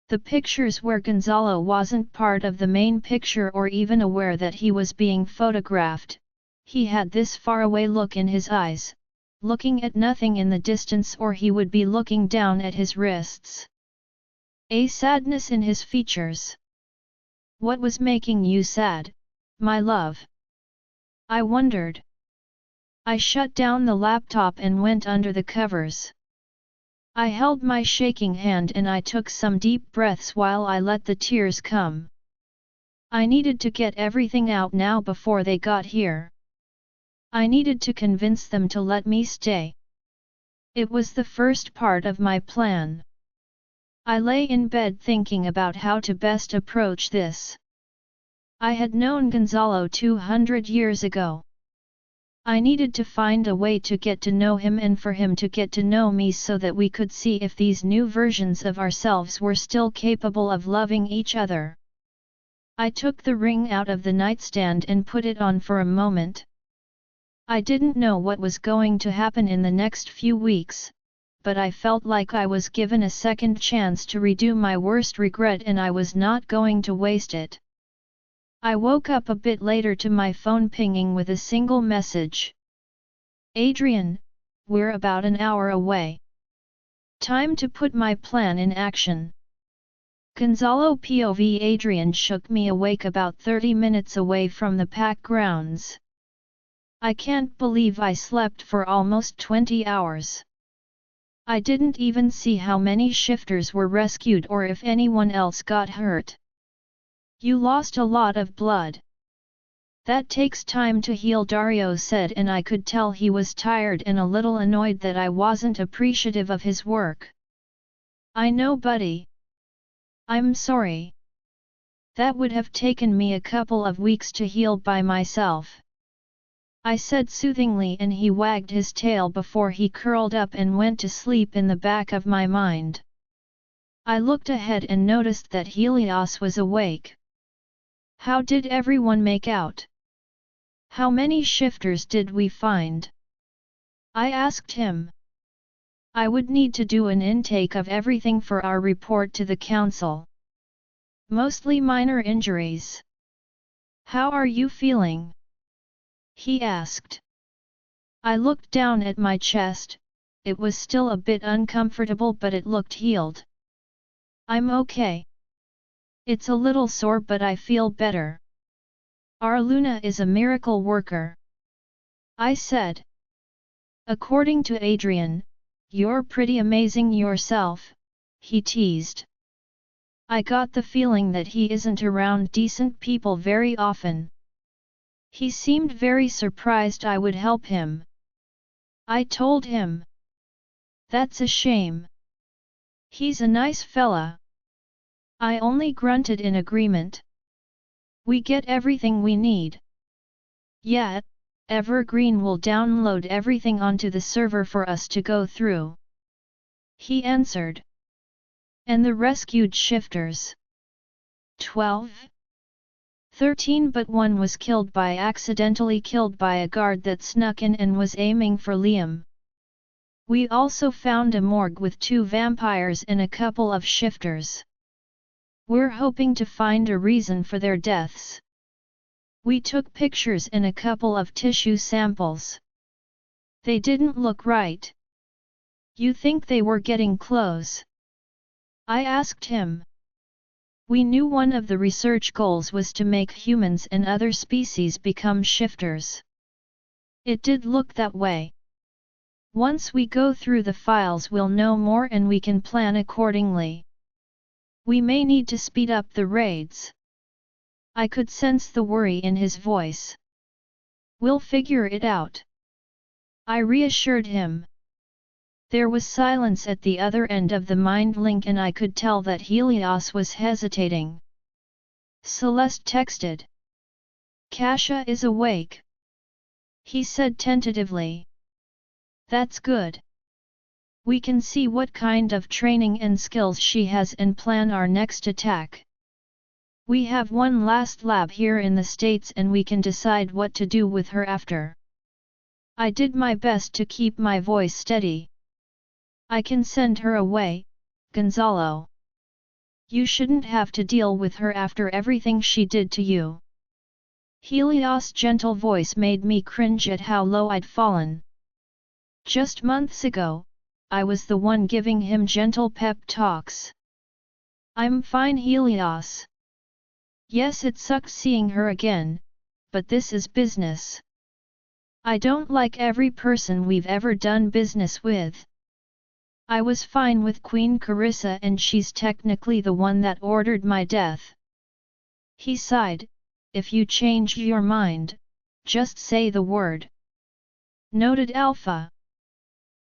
A: The pictures where Gonzalo wasn't part of the main picture or even aware that he was being photographed, he had this faraway look in his eyes, looking at nothing in the distance, or he would be looking down at his wrists. A sadness in his features. What was making you sad, my love? I wondered. I shut down the laptop and went under the covers. I held my shaking hand and I took some deep breaths while I let the tears come. I needed to get everything out now before they got here. I needed to convince them to let me stay. It was the first part of my plan. I lay in bed thinking about how to best approach this. I had known Gonzalo 200 years ago. I needed to find a way to get to know him and for him to get to know me so that we could see if these new versions of ourselves were still capable of loving each other. I took the ring out of the nightstand and put it on for a moment. I didn't know what was going to happen in the next few weeks, but I felt like I was given a second chance to redo my worst regret and I was not going to waste it. I woke up a bit later to my phone pinging with a single message. Adrian, we're about an hour away. Time to put my plan in action. Gonzalo POV. Adrian shook me awake about 30 minutes away from the pack grounds. I can't believe I slept for almost 20 hours. I didn't even see how many shifters were rescued or if anyone else got hurt. You lost a lot of blood. That takes time to heal, Dario said, and I could tell he was tired and a little annoyed that I wasn't appreciative of his work. I know, buddy. I'm sorry. That would have taken me a couple of weeks to heal by myself. I said soothingly, and he wagged his tail before he curled up and went to sleep in the back of my mind. I looked ahead and noticed that Helios was awake. How did everyone make out? How many shifters did we find? I asked him. I would need to do an intake of everything for our report to the council. Mostly minor injuries. How are you feeling? He asked. I looked down at my chest. It was still a bit uncomfortable, but it looked healed. I'm okay. It's a little sore, but I feel better. Our Luna is a miracle worker. I said. According to Adrian, you're pretty amazing yourself, he teased. I got the feeling that he isn't around decent people very often. He seemed very surprised I would help him. I told him. That's a shame. He's a nice fella. I only grunted in agreement. We get everything we need. Yeah, Evergreen will download everything onto the server for us to go through. He answered. And the rescued shifters? 12? 13, but one was accidentally killed by a guard that snuck in and was aiming for Liam. We also found a morgue with 2 vampires and a couple of shifters. We're hoping to find a reason for their deaths. We took pictures and a couple of tissue samples. They didn't look right. You think they were getting close? I asked him. We knew one of the research goals was to make humans and other species become shifters. It did look that way. Once we go through the files we'll know more and we can plan accordingly. We may need to speed up the raids. I could sense the worry in his voice. We'll figure it out. I reassured him. There was silence at the other end of the mind link and I could tell that Helios was hesitating. Celeste texted. Casha is awake. He said tentatively. That's good. We can see what kind of training and skills she has and plan our next attack. We have one last lab here in the States and we can decide what to do with her after. I did my best to keep my voice steady. I can send her away, Gonzalo. You shouldn't have to deal with her after everything she did to you. Helios' gentle voice made me cringe at how low I'd fallen. Just months ago, I was the one giving him gentle pep talks. I'm fine, Helios. Yes, it sucks seeing her again, but this is business. I don't like every person we've ever done business with. I was fine with Queen Carissa and she's technically the one that ordered my death. He sighed. If you change your mind, just say the word. Noted Alpha.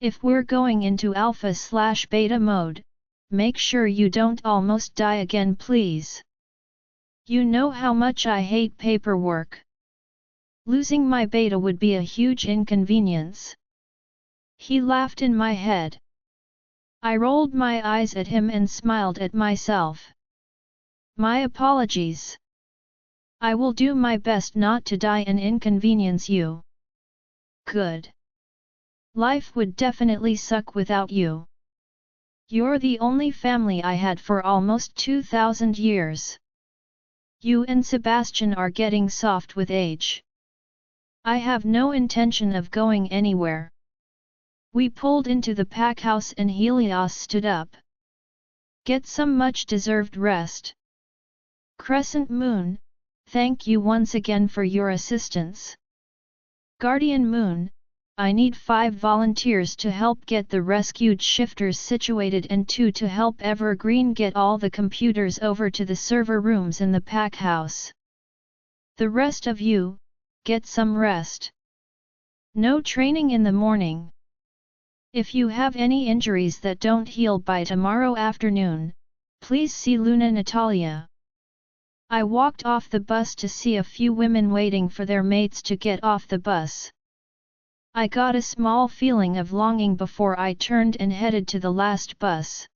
A: If we're going into Alpha/Beta mode, make sure you don't almost die again, please. You know how much I hate paperwork. Losing my beta would be a huge inconvenience. He laughed in my head. I rolled my eyes at him and smiled at myself. My apologies. I will do my best not to die and inconvenience you. Good. Life would definitely suck without you. You're the only family I had for almost 2,000 years. You and Sebastian are getting soft with age. I have no intention of going anywhere. We pulled into the pack house and Helios stood up. Get some much-deserved rest. Crescent Moon, thank you once again for your assistance. Guardian Moon, I need 5 volunteers to help get the rescued shifters situated and 2 to help Evergreen get all the computers over to the server rooms in the pack house. The rest of you, get some rest. No training in the morning. If you have any injuries that don't heal by tomorrow afternoon, please see Natalia. I walked off the bus to see a few women waiting for their mates to get off the bus. I got a small feeling of longing before I turned and headed to the last bus.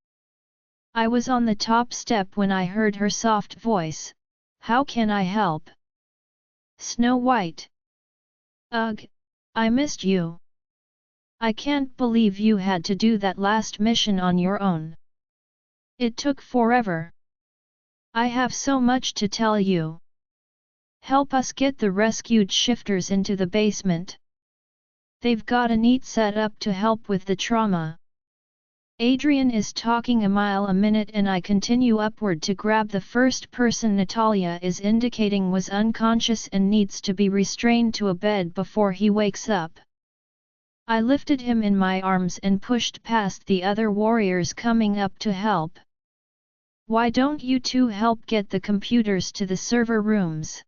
A: I was on the top step when I heard her soft voice. How can I help? Snow White. Ugh, I missed you. I can't believe you had to do that last mission on your own. It took forever. I have so much to tell you. Help us get the rescued shifters into the basement. They've got a neat setup to help with the trauma. Adrian is talking a mile a minute and I continue upward to grab the first person Natalia is indicating was unconscious and needs to be restrained to a bed before he wakes up. I lifted him in my arms and pushed past the other warriors coming up to help. Why don't you two help get the computers to the server rooms?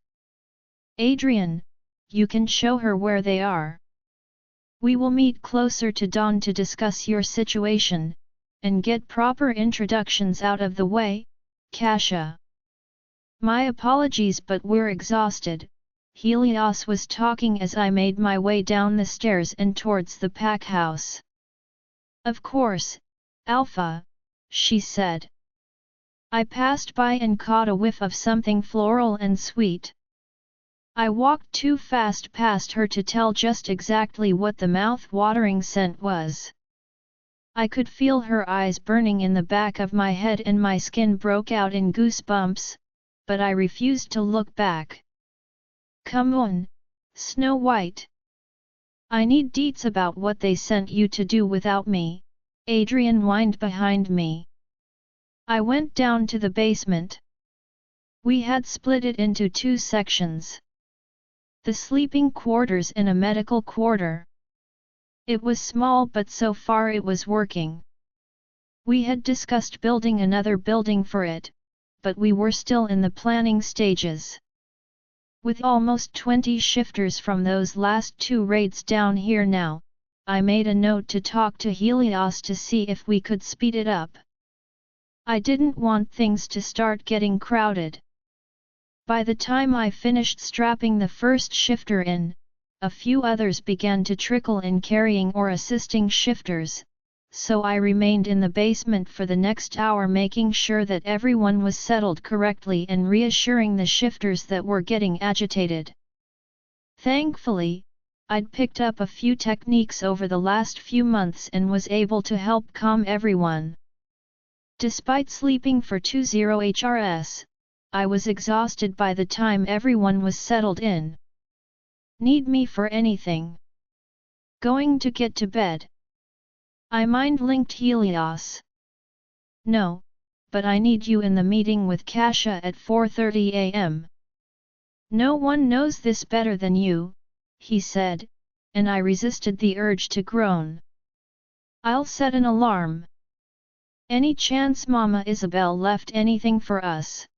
A: Adrian, you can show her where they are. We will meet closer to dawn to discuss your situation, and get proper introductions out of the way, Casha. My apologies, but we're exhausted, Helios was talking as I made my way down the stairs and towards the pack house. Of course, Alpha, she said. I passed by and caught a whiff of something floral and sweet. I walked too fast past her to tell just exactly what the mouth-watering scent was. I could feel her eyes burning in the back of my head and my skin broke out in goosebumps, but I refused to look back. Come on, Snow White. I need deets about what they sent you to do without me, Adrian whined behind me. I went down to the basement. We had split it into 2 sections. The sleeping quarters and a medical quarter. It was small, but so far it was working. We had discussed building another building for it, but we were still in the planning stages. With almost 20 shifters from those last 2 raids down here now, I made a note to talk to Helios to see if we could speed it up. I didn't want things to start getting crowded. By the time I finished strapping the first shifter in, a few others began to trickle in carrying or assisting shifters, so I remained in the basement for the next hour making sure that everyone was settled correctly and reassuring the shifters that were getting agitated. Thankfully, I'd picked up a few techniques over the last few months and was able to help calm everyone. Despite sleeping for 20 HRS, I was exhausted by the time everyone was settled in. Need me for anything? Going to get to bed? I mind-linked Helios. No, but I need you in the meeting with Casha at 4:30 am. No one knows this better than you, he said, and I resisted the urge to groan. I'll set an alarm. Any chance Mama Isabel left anything for us?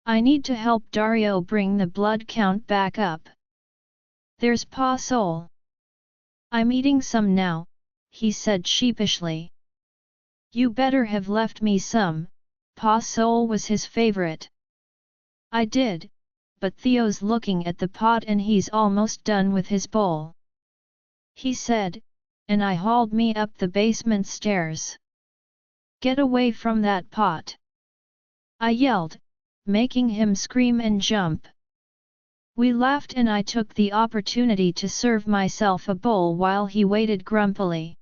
A: I need to help Dario bring the blood count back up. There's Pa Sol. I'm eating some now, he said sheepishly. You better have left me some, Pa Sol was his favorite. I did, but Theo's looking at the pot and he's almost done with his bowl. He said, and I hauled me up the basement stairs. Get away from that pot! I yelled, making him scream and jump. We laughed and I took the opportunity to serve myself a bowl while he waited grumpily.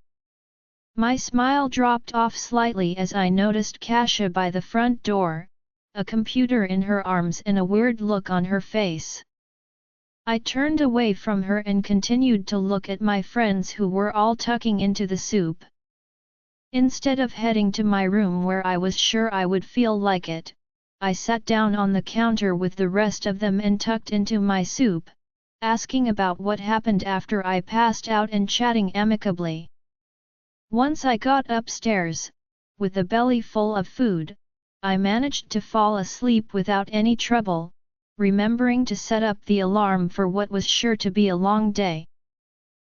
A: My smile dropped off slightly as I noticed Casha by the front door, a computer in her arms and a weird look on her face. I turned away from her and continued to look at my friends who were all tucking into the soup. Instead of heading to my room where I was sure I would feel like it, I sat down on the counter with the rest of them and tucked into my soup, asking about what happened after I passed out and chatting amicably. Once I got upstairs, with a belly full of food, I managed to fall asleep without any trouble, remembering to set up the alarm for what was sure to be a long day.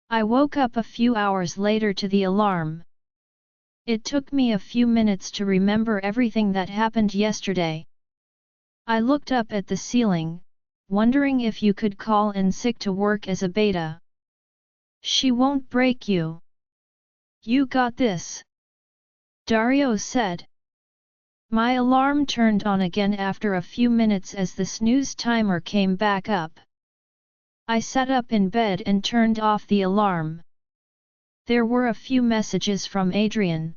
A: I woke up a few hours later to the alarm. It took me a few minutes to remember everything that happened yesterday. I looked up at the ceiling, wondering if you could call in sick to work as a beta. She won't break you. You got this, Dario said. My alarm turned on again after a few minutes as the snooze timer came back up. I sat up in bed and turned off the alarm. There were a few messages from Adrian.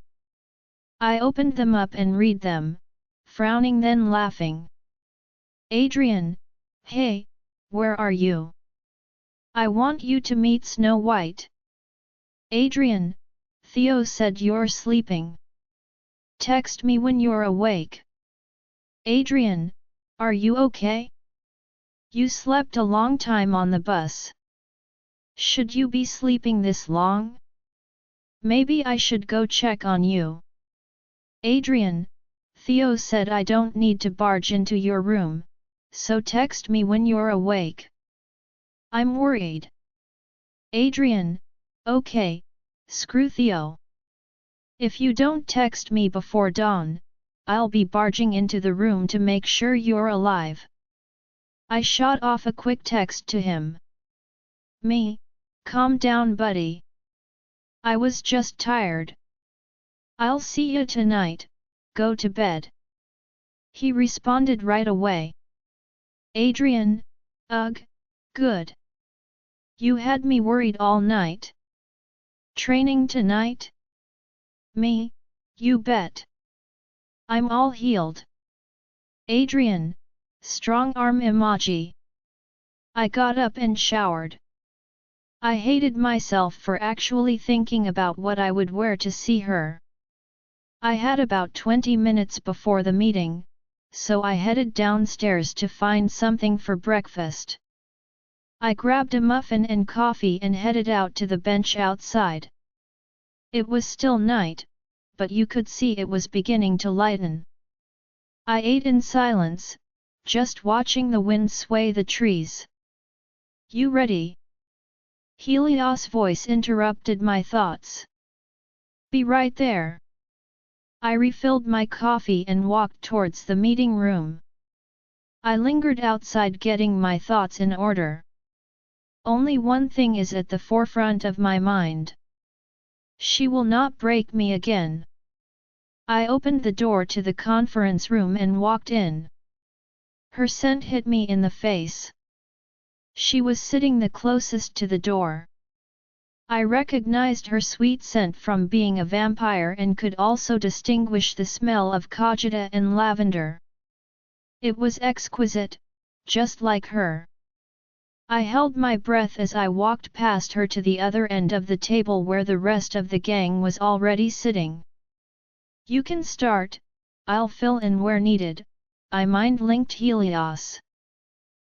A: I opened them up and read them, frowning then laughing. Adrian, hey, where are you? I want you to meet Snow White. Adrian, Theo said you're sleeping. Text me when you're awake. Adrian, are you okay? You slept a long time on the bus. Should you be sleeping this long? Maybe I should go check on you. Adrian, Theo said I don't need to barge into your room, so text me when you're awake. I'm worried. Adrian, okay, screw Theo. If you don't text me before dawn, I'll be barging into the room to make sure you're alive. I shot off a quick text to him. Me, calm down buddy. I was just tired. I'll see you tonight, go to bed. He responded right away. Adrian, ugh, good. You had me worried all night. Training tonight? Me, you bet. I'm all healed. Adrian, strong arm emoji. I got up and showered. I hated myself for actually thinking about what I would wear to see her. I had about 20 minutes before the meeting, so I headed downstairs to find something for breakfast. I grabbed a muffin and coffee and headed out to the bench outside. It was still night, but you could see it was beginning to lighten. I ate in silence, just watching the wind sway the trees. You ready? Helios' voice interrupted my thoughts. Be right there. I refilled my coffee and walked towards the meeting room. I lingered outside getting my thoughts in order. Only one thing is at the forefront of my mind. She will not break me again. I opened the door to the conference room and walked in. Her scent hit me in the face. She was sitting the closest to the door. I recognized her sweet scent from being a vampire and could also distinguish the smell of cogita and lavender. It was exquisite, just like her. I held my breath as I walked past her to the other end of the table where the rest of the gang was already sitting. You can start, I'll fill in where needed, I mind-linked Helios.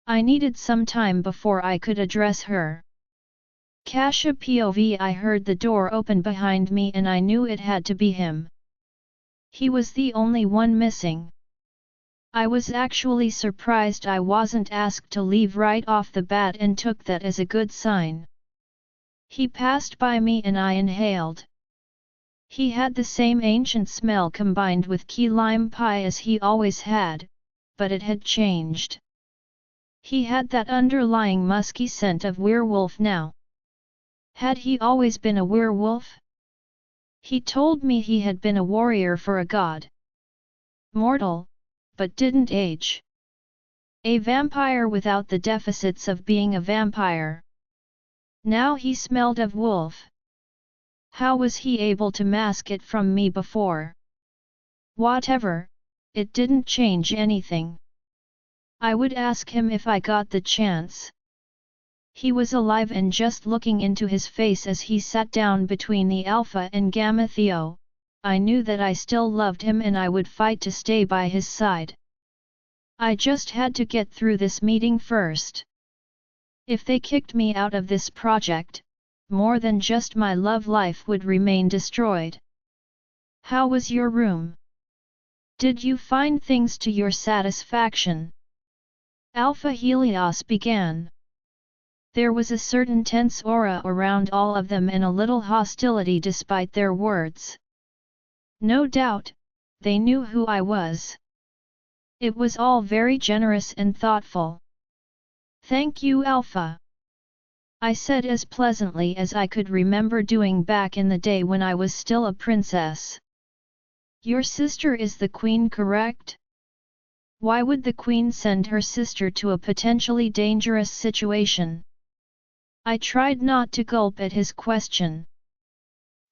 A: I needed some time before I could address her. Casha POV. I heard the door open behind me and I knew it had to be him. He was the only one missing. I was actually surprised I wasn't asked to leave right off the bat and took that as a good sign. He passed by me and I inhaled. He had the same ancient smell combined with key lime pie as he always had, but it had changed. He had that underlying musky scent of werewolf now. Had he always been a werewolf? He told me he had been a warrior for a god. Mortal, but didn't age. A vampire without the deficits of being a vampire. Now he smelled of wolf. How was he able to mask it from me before? Whatever, it didn't change anything. I would ask him if I got the chance. He was alive and just looking into his face as he sat down between the Alpha and Gamma Theo, I knew that I still loved him and I would fight to stay by his side. I just had to get through this meeting first. If they kicked me out of this project, more than just my love life would remain destroyed. How was your room? Did you find things to your satisfaction? Alpha Helios began. There was a certain tense aura around all of them and a little hostility despite their words. No doubt, they knew who I was. It was all very generous and thoughtful. Thank you, Alpha. I said as pleasantly as I could remember doing back in the day when I was still a princess. Your sister is the queen, correct? Why would the queen send her sister to a potentially dangerous situation? I tried not to gulp at his question.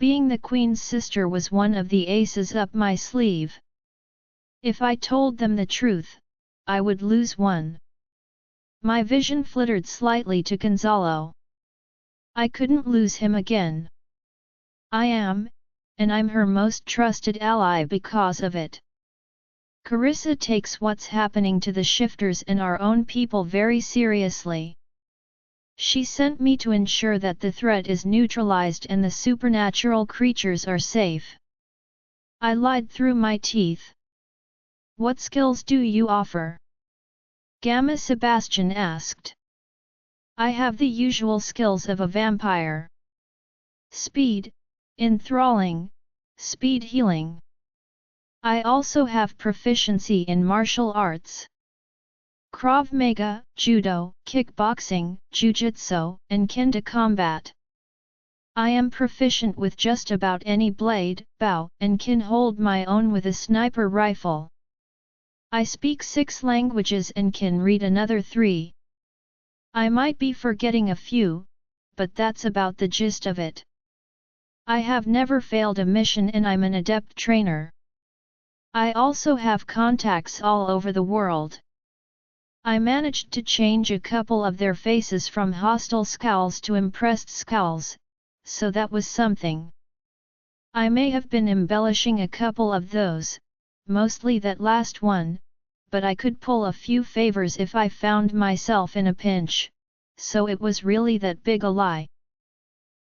A: Being the queen's sister was one of the aces up my sleeve. If I told them the truth, I would lose one. My vision flittered slightly to Gonzalo. I couldn't lose him again. I am, and I'm her most trusted ally because of it. Carissa takes what's happening to the shifters and our own people very seriously. She sent me to ensure that the threat is neutralized and the supernatural creatures are safe. I lied through my teeth. What skills do you offer? Gamma Sebastian asked. I have the usual skills of a vampire. Speed, enthralling, speed healing. I also have proficiency in martial arts. Krav Maga, Judo, Kickboxing, Jiu-Jitsu, and Kendo combat. I am proficient with just about any blade, bow, and can hold my own with a sniper rifle. I speak 6 languages and can read another 3. I might be forgetting a few, but that's about the gist of it. I have never failed a mission and I'm an adept trainer. I also have contacts all over the world. I managed to change a couple of their faces from hostile scowls to impressed scowls, so that was something. I may have been embellishing a couple of those, mostly that last one, but I could pull a few favors if I found myself in a pinch, so it was really that big a lie.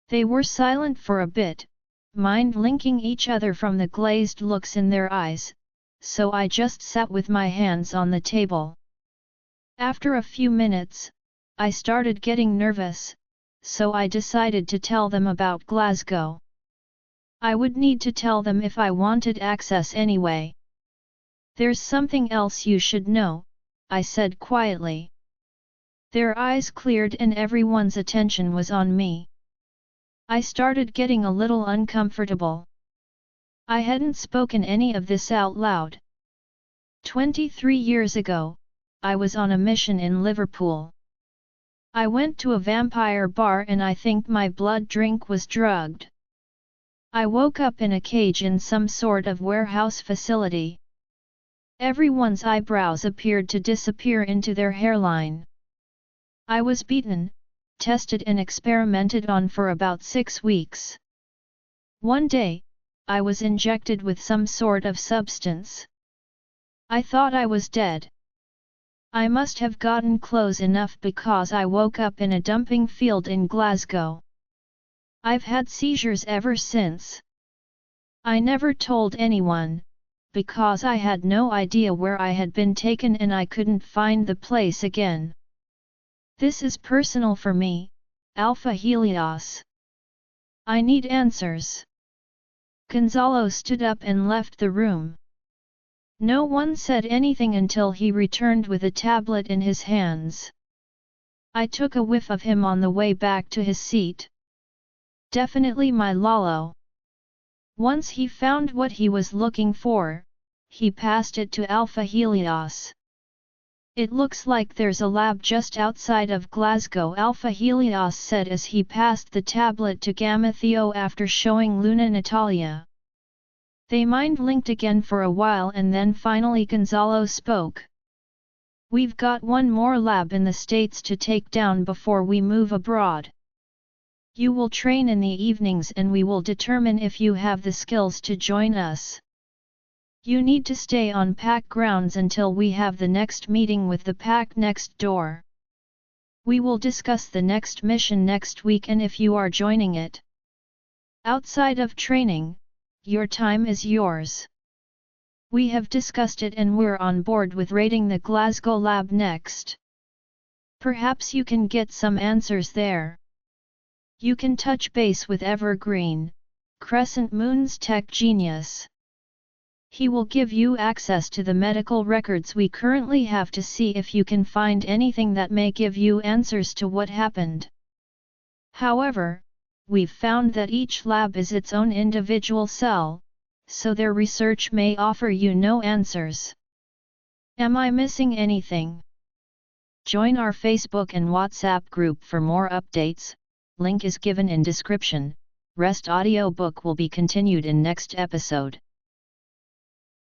A: They were silent for a bit, mind-linking each other from the glazed looks in their eyes, so I just sat with my hands on the table. After a few minutes, I started getting nervous, so I decided to tell them about Glasgow. I would need to tell them if I wanted access anyway. There's something else you should know, I said quietly. Their eyes cleared and everyone's attention was on me. I started getting a little uncomfortable. I hadn't spoken any of this out loud. 23 years ago, I was on a mission in Liverpool. I went to a vampire bar and I think my blood drink was drugged. I woke up in a cage in some sort of warehouse facility. Everyone's eyebrows appeared to disappear into their hairline. I was beaten, tested and experimented on for about 6 weeks. One day, I was injected with some sort of substance. I thought I was dead. I must have gotten close enough because I woke up in a dumping field in Glasgow. I've had seizures ever since. I never told anyone, because I had no idea where I had been taken and I couldn't find the place again. This is personal for me, Alpha Helios. I need answers. Gonzalo stood up and left the room. No one said anything until he returned with a tablet in his hands. I took a whiff of him on the way back to his seat. Definitely my Lalo. Once he found what he was looking for, he passed it to Alpha Helios. It looks like there's a lab just outside of Glasgow, Alpha Helios said as he passed the tablet to Gamma Theo after showing Luna Natalia. They mind-linked again for a while and then finally Gonzalo spoke. We've got one more lab in the States to take down before we move abroad. You will train in the evenings and we will determine if you have the skills to join us. You need to stay on pack grounds until we have the next meeting with the pack next door. We will discuss the next mission next week and if you are joining it. Outside of training, your time is yours. We have discussed it and we're on board with raiding the Glasgow lab next. Perhaps you can get some answers there. You can touch base with Evergreen, Crescent Moon's tech genius. He will give you access to the medical records we currently have to see if you can find anything that may give you answers to what happened. However, we've found that each lab is its own individual cell, so their research may offer you no answers. Am I missing anything? Join our Facebook and WhatsApp group for more updates, link is given in description. Rest audiobook will be continued in next episode.